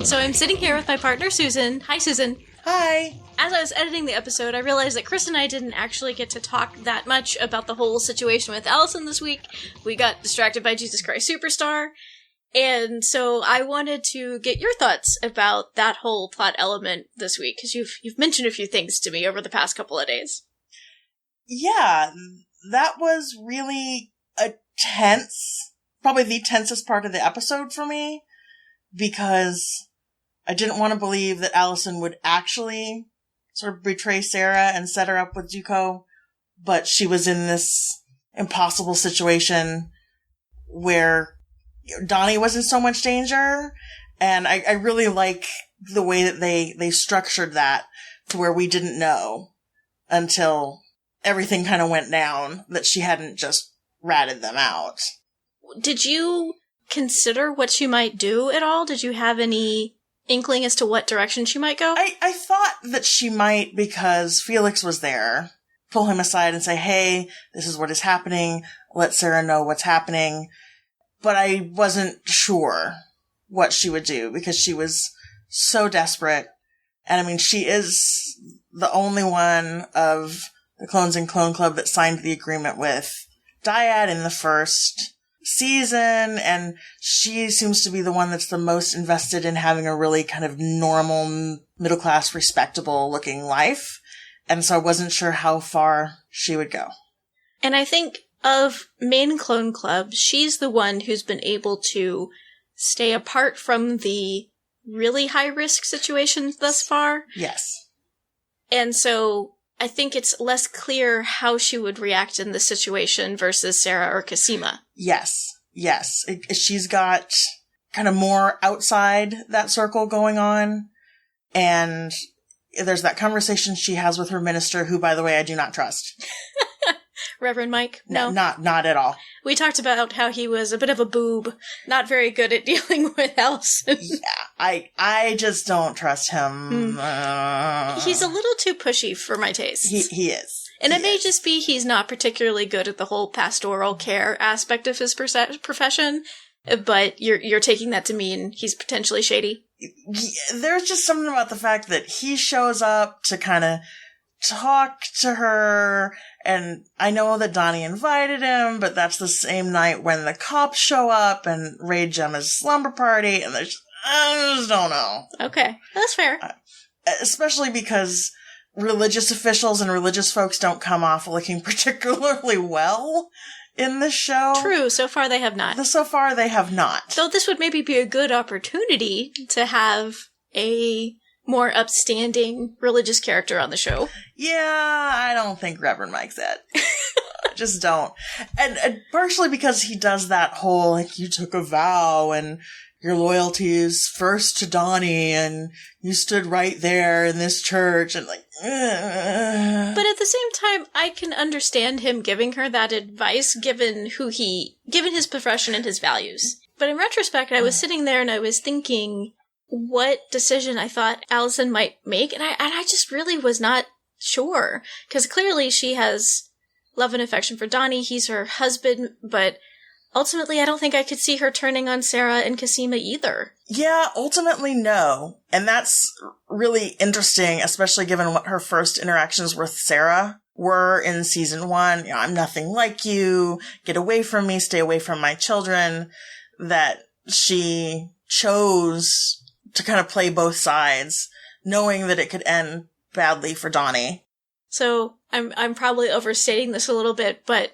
So I'm sitting here with my partner, Susan. Hi, Susan. Hi. As I was editing the episode, I realized that Kris and I didn't actually get to talk that much about the whole situation with Alison this week. We got distracted by Jesus Christ Superstar. And so I wanted to get your thoughts about that whole plot element this week, because you've mentioned a few things to me over the past couple of days. Yeah, that was really a probably the tensest part of the episode for me, because I didn't want to believe that Alison would actually sort of betray Sarah and set her up with Duko, but she was in this impossible situation where Donnie was in so much danger, and I really like the way that they structured that to where we didn't know until everything kind of went down that she hadn't just ratted them out. Did you consider what she might do at all? Did you have any inkling as to what direction she might go? I thought that she might, because Felix was there, pull him aside and say, hey, this is what is happening. Let Sarah know what's happening. But I wasn't sure what she would do, because she was so desperate. And I mean, she is the only one of the clones in Clone Club that signed the agreement with Dyad in the first season, and she seems to be the one that's the most invested in having a really kind of normal, middle-class, respectable-looking life. And so I wasn't sure how far she would go. And I think of main Clone Club, she's the one who's been able to stay apart from the really high-risk situations thus far. Yes. And so I think it's less clear how she would react in this situation versus Sarah or Cosima. Yes. She's got kind of more outside that circle going on. And there's that conversation she has with her minister, who, by the way, I do not trust. Reverend Mike? No. Not at all. We talked about how he was a bit of a boob, not very good at dealing with Alison. Yeah, I just don't trust him. He's a little too pushy for my taste. He is. And it may just be he's not particularly good at the whole pastoral care aspect of his profession, but you're taking that to mean he's potentially shady? There's just something about the fact that he shows up to kind of talk to her, and I know that Donnie invited him, but that's the same night when the cops show up and raid Gemma's slumber party, and I just don't know. Okay, that's fair. Especially because religious officials and religious folks don't come off looking particularly well in this show. True, so far they have not. So this would maybe be a good opportunity to have a more upstanding religious character on the show. Yeah, I don't think Reverend Mike's it. I just don't. And partially because he does that whole, like, you took a vow and your loyalty is first to Donnie and you stood right there in this church and like, ugh. But at the same time, I can understand him giving her that advice given his profession and his values. But in retrospect, I was sitting there and I was thinking what decision I thought Alison might make, and I just really was not sure. Because clearly she has love and affection for Donnie, he's her husband, but ultimately I don't think I could see her turning on Sarah and Cosima either. Yeah, ultimately no. And that's really interesting, especially given what her first interactions with Sarah were in season 1. You know, I'm nothing like you, get away from me, stay away from my children, that she chose to kind of play both sides, knowing that it could end badly for Donnie. So I'm probably overstating this a little bit, but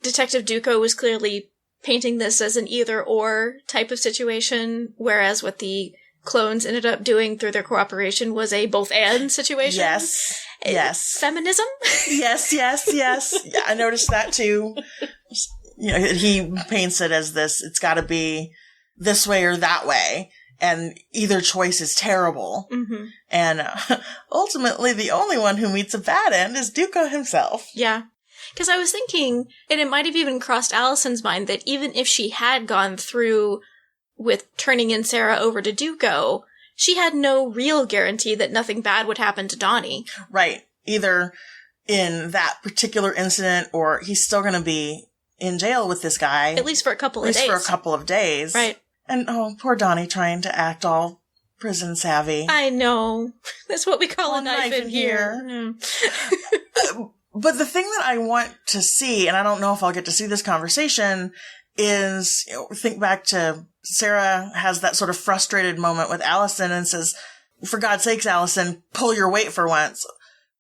Detective Duko was clearly painting this as an either-or type of situation, whereas what the clones ended up doing through their cooperation was a both-and situation. Yes. Feminism? Yes. Yeah, I noticed that too. You know, he paints it as this, it's gotta be this way or that way. And either choice is terrible. Mm-hmm. And ultimately, the only one who meets a bad end is Duko himself. Yeah. Because I was thinking, and it might have even crossed Alison's mind, that even if she had gone through with turning in Sarah over to Duko, she had no real guarantee that nothing bad would happen to Donnie. Right. either in that particular incident or he's still going to be in jail with this guy. At least for a couple of days. For a couple of days. Right. And, poor Donnie trying to act all prison savvy. I know. That's what we call a knife in here. But the thing that I want to see, and I don't know if I'll get to see this conversation, is, think back to Sarah has that sort of frustrated moment with Alison and says, for God's sakes, Alison, pull your weight for once,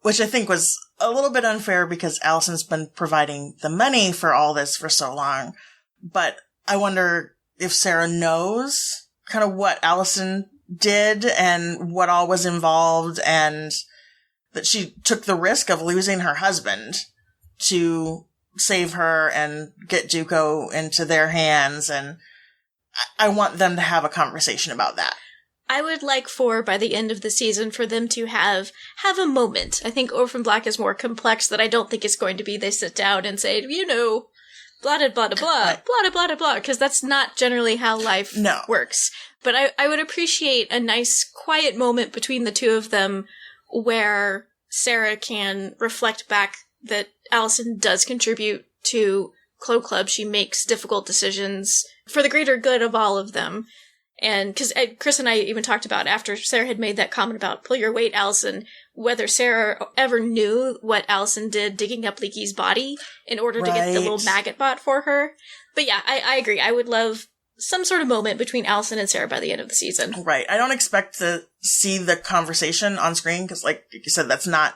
which I think was a little bit unfair because Alison's been providing the money for all this for so long. But I wonder if Sarah knows kind of what Alison did and what all was involved, and that she took the risk of losing her husband to save her and get Duko into their hands. And I want them to have a conversation about that. I would like by the end of the season, for them to have a moment. I think Orphan Black is more complex, that I don't think it's going to be they sit down and say, blah, blah, blah, blah, blah, blah, blah, because that's not generally how life works. But I would appreciate a nice, quiet moment between the two of them where Sarah can reflect back that Alison does contribute to Clo Club. She makes difficult decisions for the greater good of all of them. And because Kris and I even talked about, after Sarah had made that comment about pull your weight, Alison, whether Sarah ever knew what Alison did digging up Leaky's body in order to get the little maggot bot for her. But yeah, I agree. I would love some sort of moment between Alison and Sarah by the end of the season. Right. I don't expect to see the conversation on screen because, like you said, that's not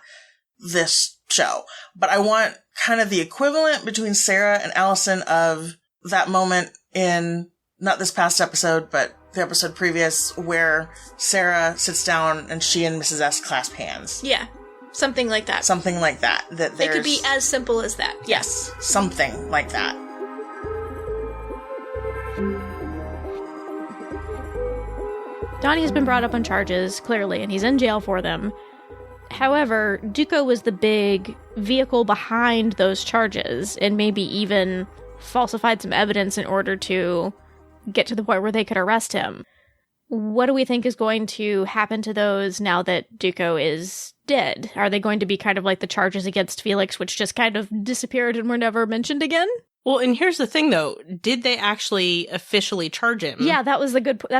this show. But I want kind of the equivalent between Sarah and Alison of that moment in, not this past episode, but the episode previous, where Sarah sits down and she and Mrs. S clasp hands. Yeah. Something like that. Something like that. It could be as simple as that. Yes. Something like that. Donnie has been brought up on charges, clearly, and he's in jail for them. However, Duko was the big vehicle behind those charges, and maybe even falsified some evidence in order to get to the point where they could arrest him. What do we think is going to happen to those now that Duko is dead? Are they going to be kind of like the charges against Felix, which just kind of disappeared and were never mentioned again? Well, and here's the thing, though. Did they actually officially charge him? Yeah, that's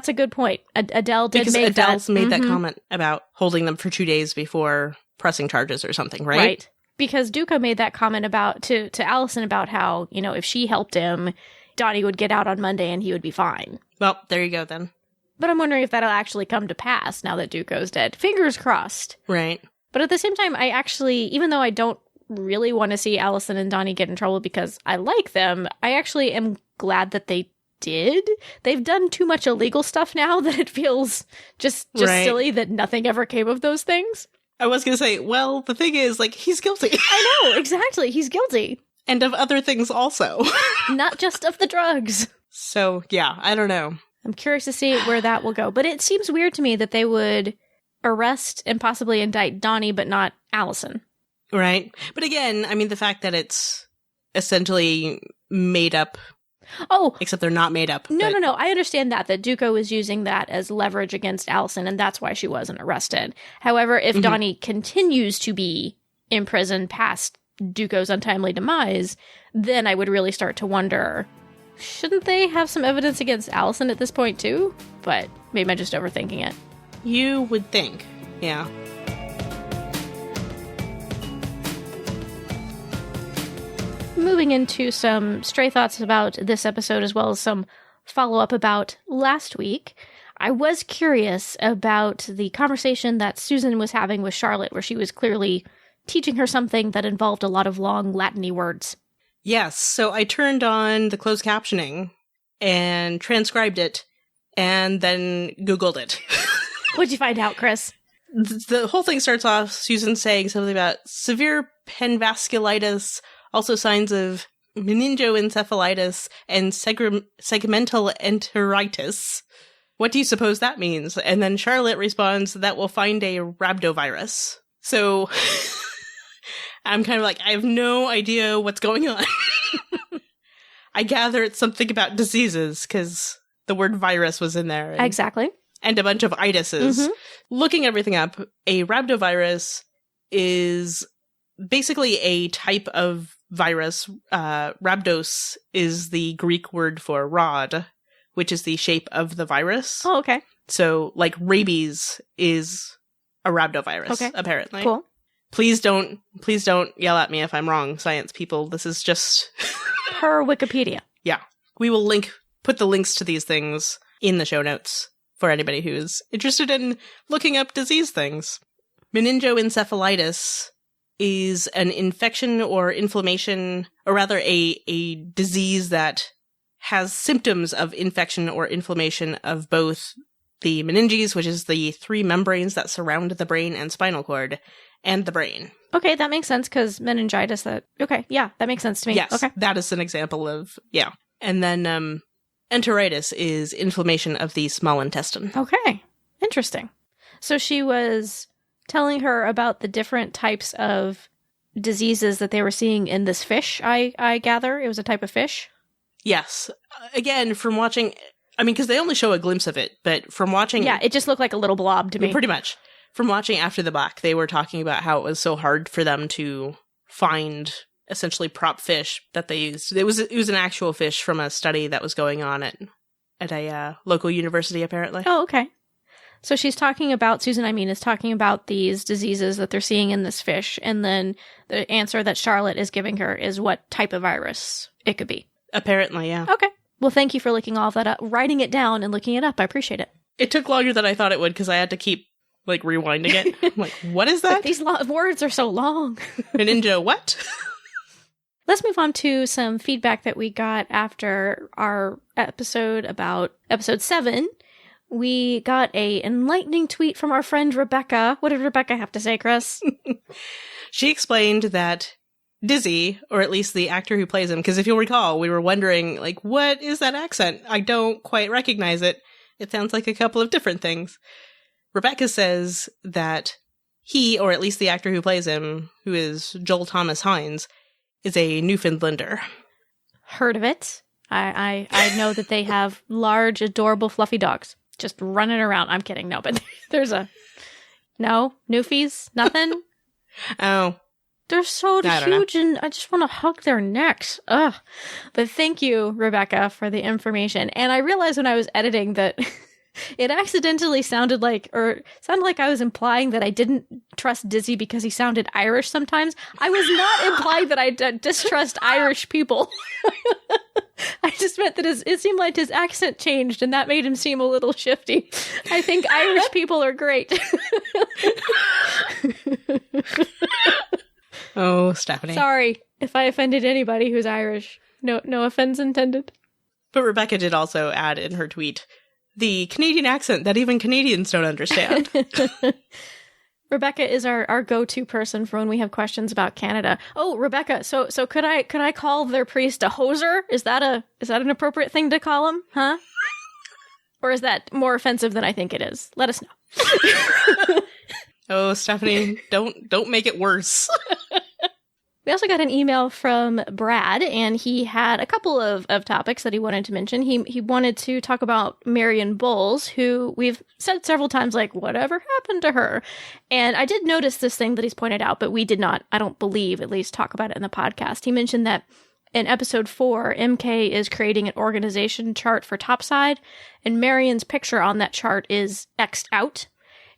a good point. Adele did because make Adele's that. made that comment about holding them for 2 days before pressing charges or something, right? Right. Because Duko made that comment about to Alison about how, if she helped him, Donnie would get out on Monday and he would be fine. Well, there you go then. But I'm wondering if that'll actually come to pass now that Duko's dead. Fingers crossed. Right. But at the same time, I actually, even though I don't really want to see Alison and Donnie get in trouble because I like them, I actually am glad that they did. They've done too much illegal stuff now that it feels just right. Silly that nothing ever came of those things. I was going to say, well, the thing is, he's guilty. I know, exactly. He's guilty. And of other things also. Not just of the drugs. So, yeah, I don't know. I'm curious to see where that will go. But it seems weird to me that they would arrest and possibly indict Donnie, but not Alison. Right. But again, I mean, the fact that it's essentially made up. Oh. Except they're not made up. No. I understand that Duko was using that as leverage against Alison, and that's why she wasn't arrested. However, if Donnie continues to be imprisoned past Duko's untimely demise, then I would really start to wonder, shouldn't they have some evidence against Alison at this point too? But maybe I'm just overthinking it. You would think, yeah. Moving into some stray thoughts about this episode as well as some follow-up about last week, I was curious about the conversation that Susan was having with Charlotte, where she was clearly teaching her something that involved a lot of long Latin-y words. Yes, so I turned on the closed captioning and transcribed it, and then Googled it. What'd you find out, Kris? The whole thing starts off Susan saying something about severe panvasculitis, also signs of meningoencephalitis, and segmental enteritis. What do you suppose that means? And then Charlotte responds that we'll find a rhabdovirus. So I'm kind of like, I have no idea what's going on. I gather it's something about diseases, because the word virus was in there. Exactly. And a bunch of itises. Looking everything up, a rhabdovirus is basically a type of virus. Rhabdos is the Greek word for rod, which is the shape of the virus. Oh, okay. So, like, rabies is a rhabdovirus, apparently. Cool. Please don't yell at me if I'm wrong, science people. This is just... Per Wikipedia. Yeah. We will put the links to these things in the show notes for anybody who's interested in looking up disease things. Meningoencephalitis is an infection or inflammation, or rather a disease that has symptoms of infection or inflammation of both the meninges, which is the 3 membranes that surround the brain and spinal cord, and the brain. Okay, that makes sense, because meningitis, that makes sense to me. Yes, okay. That is an example of, And then enteritis is inflammation of the small intestine. Okay, interesting. So she was telling her about the different types of diseases that they were seeing in this fish, I gather. It was a type of fish? Yes. Again, from watching... I mean, because they only show a glimpse of it, but from watching... Yeah, it just looked like a little blob to me. Pretty much. From watching After the Black, they were talking about how it was so hard for them to find essentially prop fish that they used. It was an actual fish from a study that was going on at a local university, apparently. Oh, okay. So Susan is talking about these diseases that they're seeing in this fish, and then the answer that Charlotte is giving her is what type of virus it could be. Apparently, yeah. Okay. Well, thank you for looking all of that up, writing it down and looking it up. I appreciate it. It took longer than I thought it would because I had to keep, rewinding it. I'm like, what is that? These words are so long. Meningo what? Let's move on to some feedback that we got after our episode about episode 7. We got a enlightening tweet from our friend Rebecca. What did Rebecca have to say, Chris? She explained that Dizzy, or at least the actor who plays him, because if you'll recall, we were wondering, what is that accent? I don't quite recognize it. It sounds like a couple of different things. Rebecca says that he, or at least the actor who plays him, who is Joel Thomas Hines, is a Newfoundlander. Heard of it. I know that they have large, adorable, fluffy dogs just running around. I'm kidding. No, but there's no Newfies, nothing. Oh. They're so huge, and I just want to hug their necks. Ugh. But thank you, Rebecca, for the information. And I realized when I was editing that it accidentally sounded like I was implying that I didn't trust Dizzy because he sounded Irish sometimes. I was not implying that I distrust Irish people. I just meant that it seemed like his accent changed, and that made him seem a little shifty. I think Irish people are great. Oh, Stephanie. Sorry if I offended anybody who's Irish. No offense intended. But Rebecca did also add in her tweet the Canadian accent that even Canadians don't understand. Rebecca is our go-to person for when we have questions about Canada. Oh, Rebecca, so could I call their priest a hoser? Is that an appropriate thing to call him? Huh? Or is that more offensive than I think it is? Let us know. Oh, Stephanie, don't make it worse. We also got an email from Brad, and he had a couple of topics that he wanted to mention. He wanted to talk about Marion Bowles, who we've said several times, whatever happened to her? And I did notice this thing that he's pointed out, but we did not, I don't believe, at least talk about it in the podcast. He mentioned that in episode 4, MK is creating an organization chart for Topside, and Marion's picture on that chart is X'd out.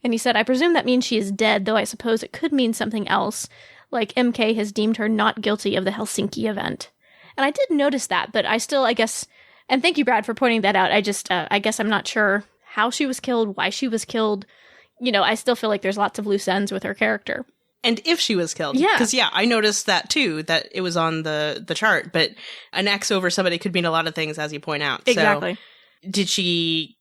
And he said, I presume that means she is dead, though I suppose it could mean something else. Like MK has deemed her not guilty of the Helsinki event. And I did notice that, but I guess, and thank you, Brad, for pointing that out. I guess I'm not sure how she was killed, why she was killed. I still feel like there's lots of loose ends with her character. And if she was killed. Yeah. Because, I noticed that too, that it was on the chart, but an X over somebody could mean a lot of things, as you point out. Exactly. So, did she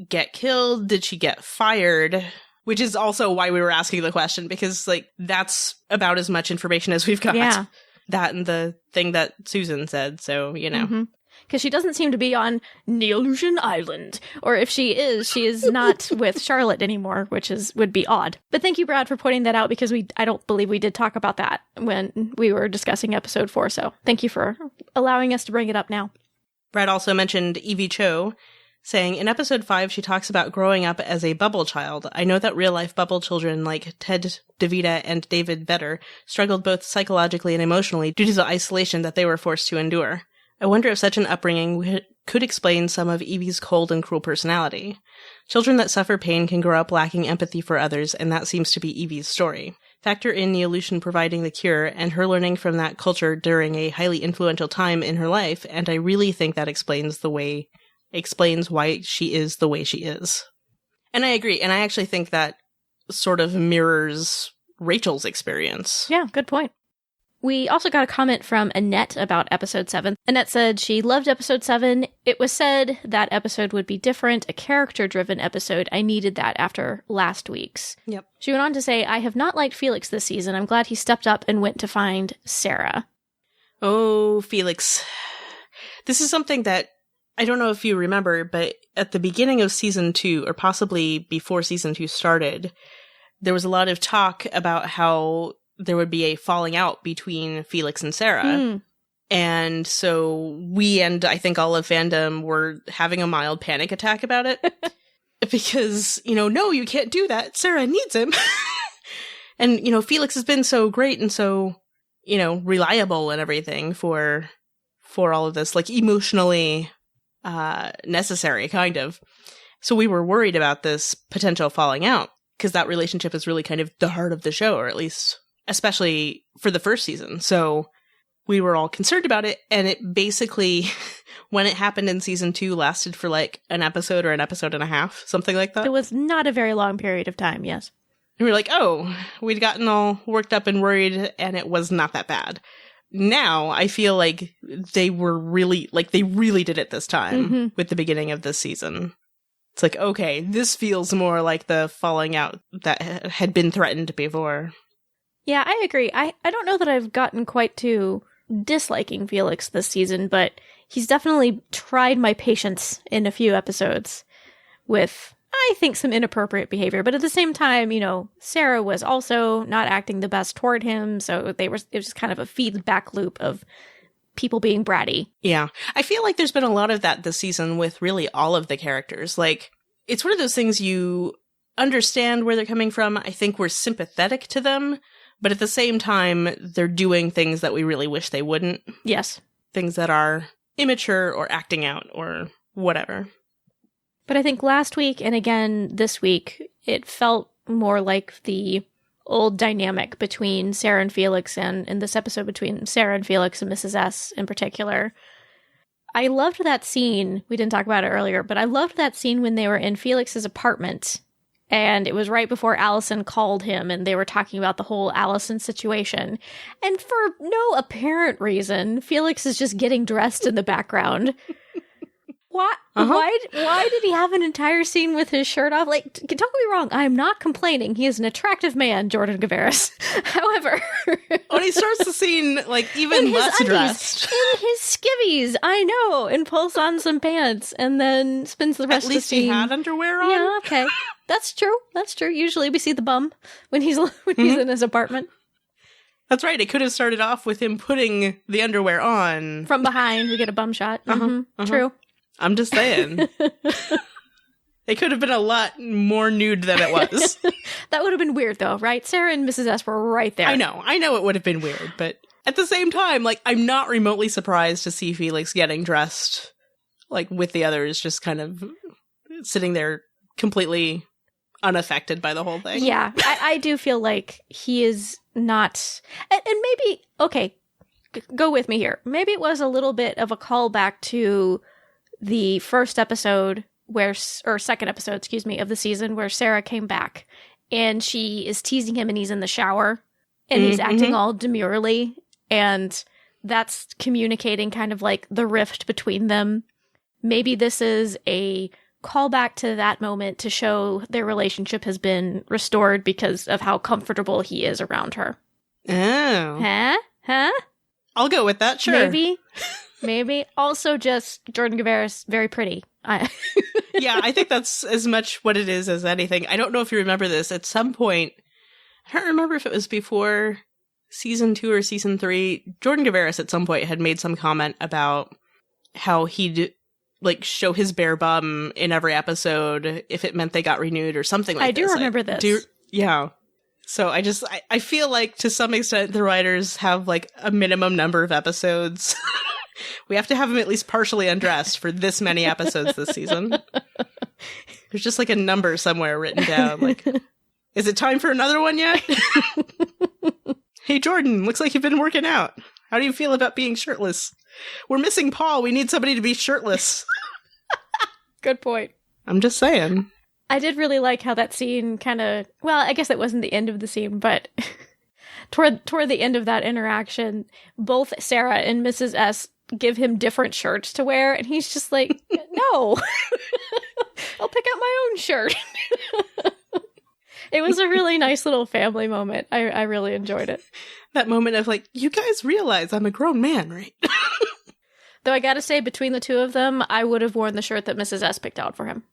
get killed? Did she get fired? Which is also why we were asking the question, because, that's about as much information as we've got. Yeah. That and the thing that Susan said, so, Mm-hmm. Because she doesn't seem to be on Neolution Island. Or if she is not with Charlotte anymore, which would be odd. But thank you, Brad, for pointing that out, because I don't believe we did talk about that when we were discussing episode 4, so thank you for allowing us to bring it up now. Brad also mentioned Evie Cho, saying, in episode 5, she talks about growing up as a bubble child. I know that real-life bubble children like Ted DeVita and David Vedder struggled both psychologically and emotionally due to the isolation that they were forced to endure. I wonder if such an upbringing could explain some of Evie's cold and cruel personality. Children that suffer pain can grow up lacking empathy for others, and that seems to be Evie's story. Factor in the illusion providing the cure, and her learning from that culture during a highly influential time in her life, and I really think that explains why she is the way she is. And I agree, and I actually think that sort of mirrors Rachel's experience. Yeah, good point. We also got a comment from Annette about episode 7. Annette said she loved episode 7. It was said that episode would be different, a character-driven episode. I needed that after last week's. Yep. She went on to say, I have not liked Felix this season. I'm glad he stepped up and went to find Sarah. Oh, Felix. This is something that I don't know if you remember, but at the beginning of season 2, or possibly before season 2 started, there was a lot of talk about how there would be a falling out between Felix and Sarah. Mm. And so we, and I think all of fandom, were having a mild panic attack about it. Because, no, you can't do that. Sarah needs him. And, Felix has been so great and so, reliable and everything for all of this, like emotionally necessary, kind of. So we were worried about this potential falling out, because that relationship is really kind of the heart of the show, or at least especially for the first season. So we were all concerned about it, and it basically, when it happened in season 2, lasted for like an episode or an episode and a half, something like that. It was not a very long period of time, yes. And we were like, oh, we'd gotten all worked up and worried, and it was not that bad. Now, I feel like they really did it this time with the beginning of this season. It's like, okay, this feels more like the falling out that had been threatened before. Yeah, I agree. I don't know that I've gotten quite to disliking Felix this season, but he's definitely tried my patience in a few episodes with, I think, some inappropriate behavior. But at the same time, Sarah was also not acting the best toward him, so it was just kind of a feedback loop of people being bratty. Yeah. I feel like there's been a lot of that this season with really all of the characters. Like, it's one of those things you understand where they're coming from. I think we're sympathetic to them. But at the same time, they're doing things that we really wish they wouldn't. Yes. Things that are immature or acting out or whatever. But I think last week and again this week, it felt more like the old dynamic between Sarah and Felix, and in this episode between Sarah and Felix and Mrs. S in particular. I loved that scene. We didn't talk about it earlier, but I loved that scene when they were in Felix's apartment. And it was right before Alison called him, and they were talking about the whole Alison situation. And for no apparent reason, Felix is just getting dressed in the background. What? Why did he have an entire scene with his shirt off? Like, don't get me wrong, I'm not complaining. He is an attractive man, Jordan Gavaris. However, when he starts the scene, like, even less dressed. In his skivvies, I know, and pulls on some pants, and then spends the rest of the scene. At least he had underwear on? Yeah, okay. That's true. Usually we see the bum when he's in his apartment. That's right. It could have started off with him putting the underwear on. From behind, we get a bum shot. True. I'm just saying. It could have been a lot more nude than it was. That would have been weird, though, right? Sarah and Mrs. S were right there. I know it would have been weird, but at the same time, like, I'm not remotely surprised to see Felix getting dressed, like, with the others, just kind of sitting there completely unaffected by the whole thing. Yeah, I do feel like he is not... And maybe, okay, go with me here. Maybe it was a little bit of a callback to the first episode second episode, of the season where Sarah came back and she is teasing him and he's in the shower and he's acting all demurely, and that's communicating kind of like the rift between them. Maybe this is a callback to that moment to show their relationship has been restored because of how comfortable he is around her. Oh. Huh? I'll go with that, sure. Maybe. Also just Jordan Gavaris, very pretty. Yeah, I think that's as much what it is as anything. I don't know if you remember this. At some point, I don't remember if it was before season 2 or season 3, Jordan Gavaris at some point had made some comment about how he'd like show his bare bum in every episode if it meant they got renewed or something like this. I do remember this. Yeah. So I feel like to some extent the writers have like a minimum number of episodes. We have to have him at least partially undressed for this many episodes this season. There's just like a number somewhere written down. Like, is it time for another one yet? Hey, Jordan, looks like you've been working out. How do you feel about being shirtless? We're missing Paul. We need somebody to be shirtless. Good point. I'm just saying. I did really like how that scene kind of, well, I guess it wasn't the end of the scene, but toward the end of that interaction, both Sarah and Mrs. S give him different shirts to wear, and he's just like, no, I'll pick out my own shirt. It was a really nice little family moment. I really enjoyed it. That moment of like, you guys realize I'm a grown man, right? Though I gotta say, between the two of them, I would have worn the shirt that Mrs. S picked out for him.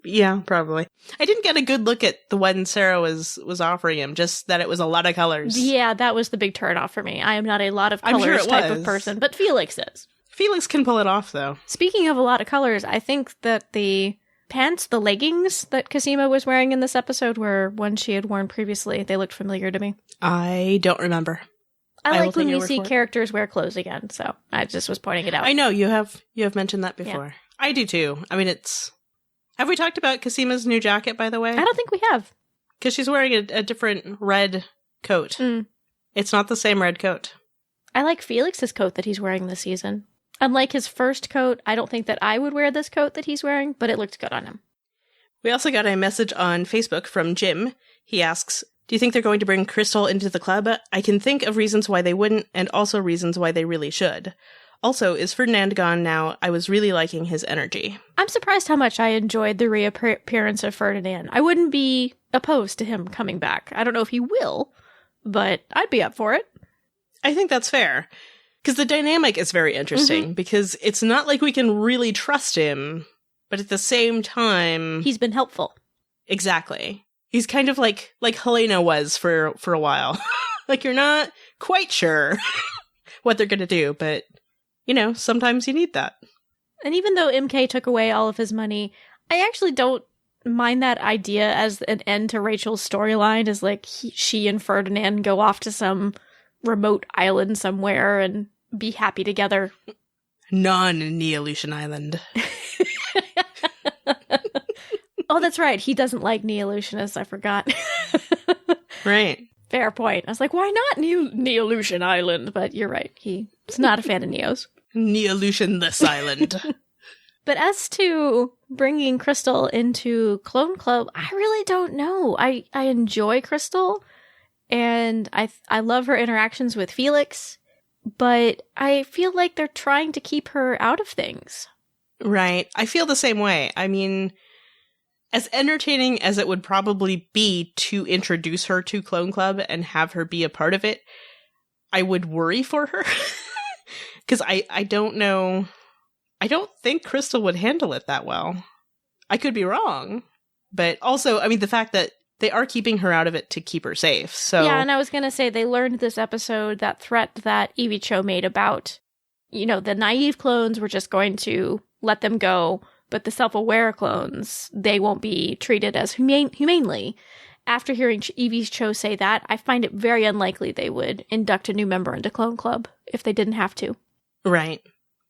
Yeah, probably. I didn't get a good look at the one Sarah was offering him, just that it was a lot of colors. Yeah, that was the big turnoff for me. I am not a lot of colors type of person, but Felix is. Felix can pull it off, though. Speaking of a lot of colors, I think that the pants, the leggings that Cosima was wearing in this episode were ones she had worn previously. They looked familiar to me. I don't remember. I like when we see characters wear clothes again, so I just was pointing it out. I know, you have mentioned that before. Yeah. I do, too. I mean, it's... Have we talked about Cosima's new jacket, by the way? I don't think we have. Because she's wearing a different red coat. Mm. It's not the same red coat. I like Felix's coat that he's wearing this season. Unlike his first coat, I don't think that I would wear this coat that he's wearing, but it looked good on him. We also got a message on Facebook from Jim. He asks, do you think they're going to bring Crystal into the club? I can think of reasons why they wouldn't, and also reasons why they really should. Also, is Ferdinand gone now? I was really liking his energy. I'm surprised how much I enjoyed the reappearance of Ferdinand. I wouldn't be opposed to him coming back. I don't know if he will, but I'd be up for it. I think that's fair. Because the dynamic is very interesting, because it's not like we can really trust him, but at the same time... He's been helpful. Exactly. He's kind of like Helena was for a while. Like, you're not quite sure what they're going to do, but... You know, sometimes you need that. And even though MK took away all of his money, I actually don't mind that idea as an end to Rachel's storyline, as like she and Ferdinand go off to some remote island somewhere and be happy together. Non-Neolution Island. Oh, that's right. He doesn't like Neolutionists. I forgot. Right. Fair point. I was like, why not Neolution Island? But you're right. He's not a fan of Neos. Neolution this island. But as to bringing Crystal into Clone Club, I really don't know. I enjoy Crystal, and I love her interactions with Felix, but I feel like they're trying to keep her out of things. Right. I feel the same way. I mean, as entertaining as it would probably be to introduce her to Clone Club and have her be a part of it, I would worry for her. Because I don't know. I don't think Crystal would handle it that well. I could be wrong. But also, I mean, the fact that they are keeping her out of it to keep her safe. So yeah, and I was going to say, they learned this episode that threat that Evie Cho made about, you know, the naive clones were just going to let them go, but the self-aware clones, they won't be treated as humanely. After hearing Evie Cho say that, I find it very unlikely they would induct a new member into Clone Club if they didn't have to. Right.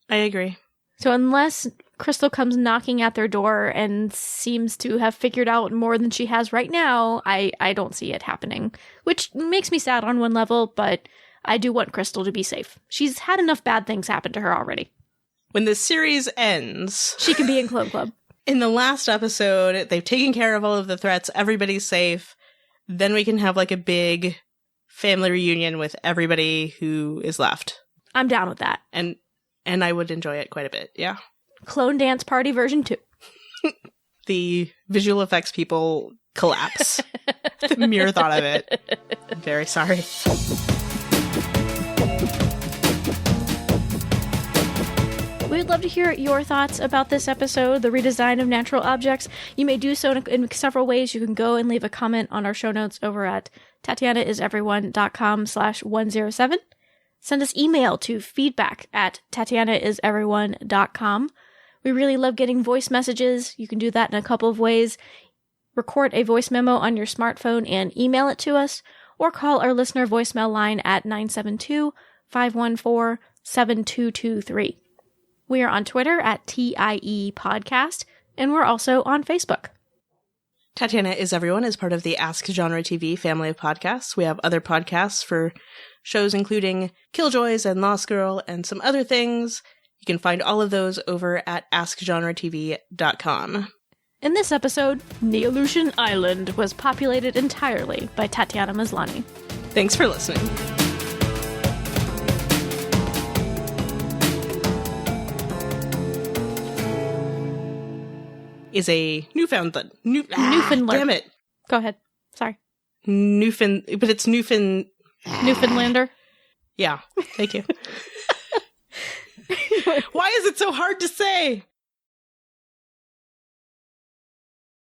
I agree. So unless Crystal comes knocking at their door and seems to have figured out more than she has right now, I don't see it happening. Which makes me sad on one level, but I do want Crystal to be safe. She's had enough bad things happen to her already. When this series ends... She can be in Clone Club. In the last episode, they've taken care of all of the threats, everybody's safe, then we can have like a big family reunion with everybody who is left. I'm down with that. And I would enjoy it quite a bit, yeah. Clone Dance Party version 2. The visual effects people collapse. The mere thought of it. I'm very sorry. We'd love to hear your thoughts about this episode, the redesign of natural objects. You may do so in several ways. You can go and leave a comment on our show notes over at tatianaiseveryone.com/107. Send us email to feedback@tatianaiseveryone.com. We really love getting voice messages. You can do that in a couple of ways. Record a voice memo on your smartphone and email it to us, or call our listener voicemail line at 972-514-7223. We are on Twitter at TIE Podcast, and we're also on Facebook. Tatiana is Everyone is part of the Ask Genre TV family of podcasts. We have other podcasts for shows including Killjoys and Lost Girl and some other things. You can find all of those over at AskGenreTV.com. In this episode, Neolution Island was populated entirely by Tatiana Maslany. Thanks for listening. Is a Newfoundland. Newfoundland. Damn it. Go ahead. Sorry. But it's Newfoundlander. Yeah. Thank you. Why is it so hard to say?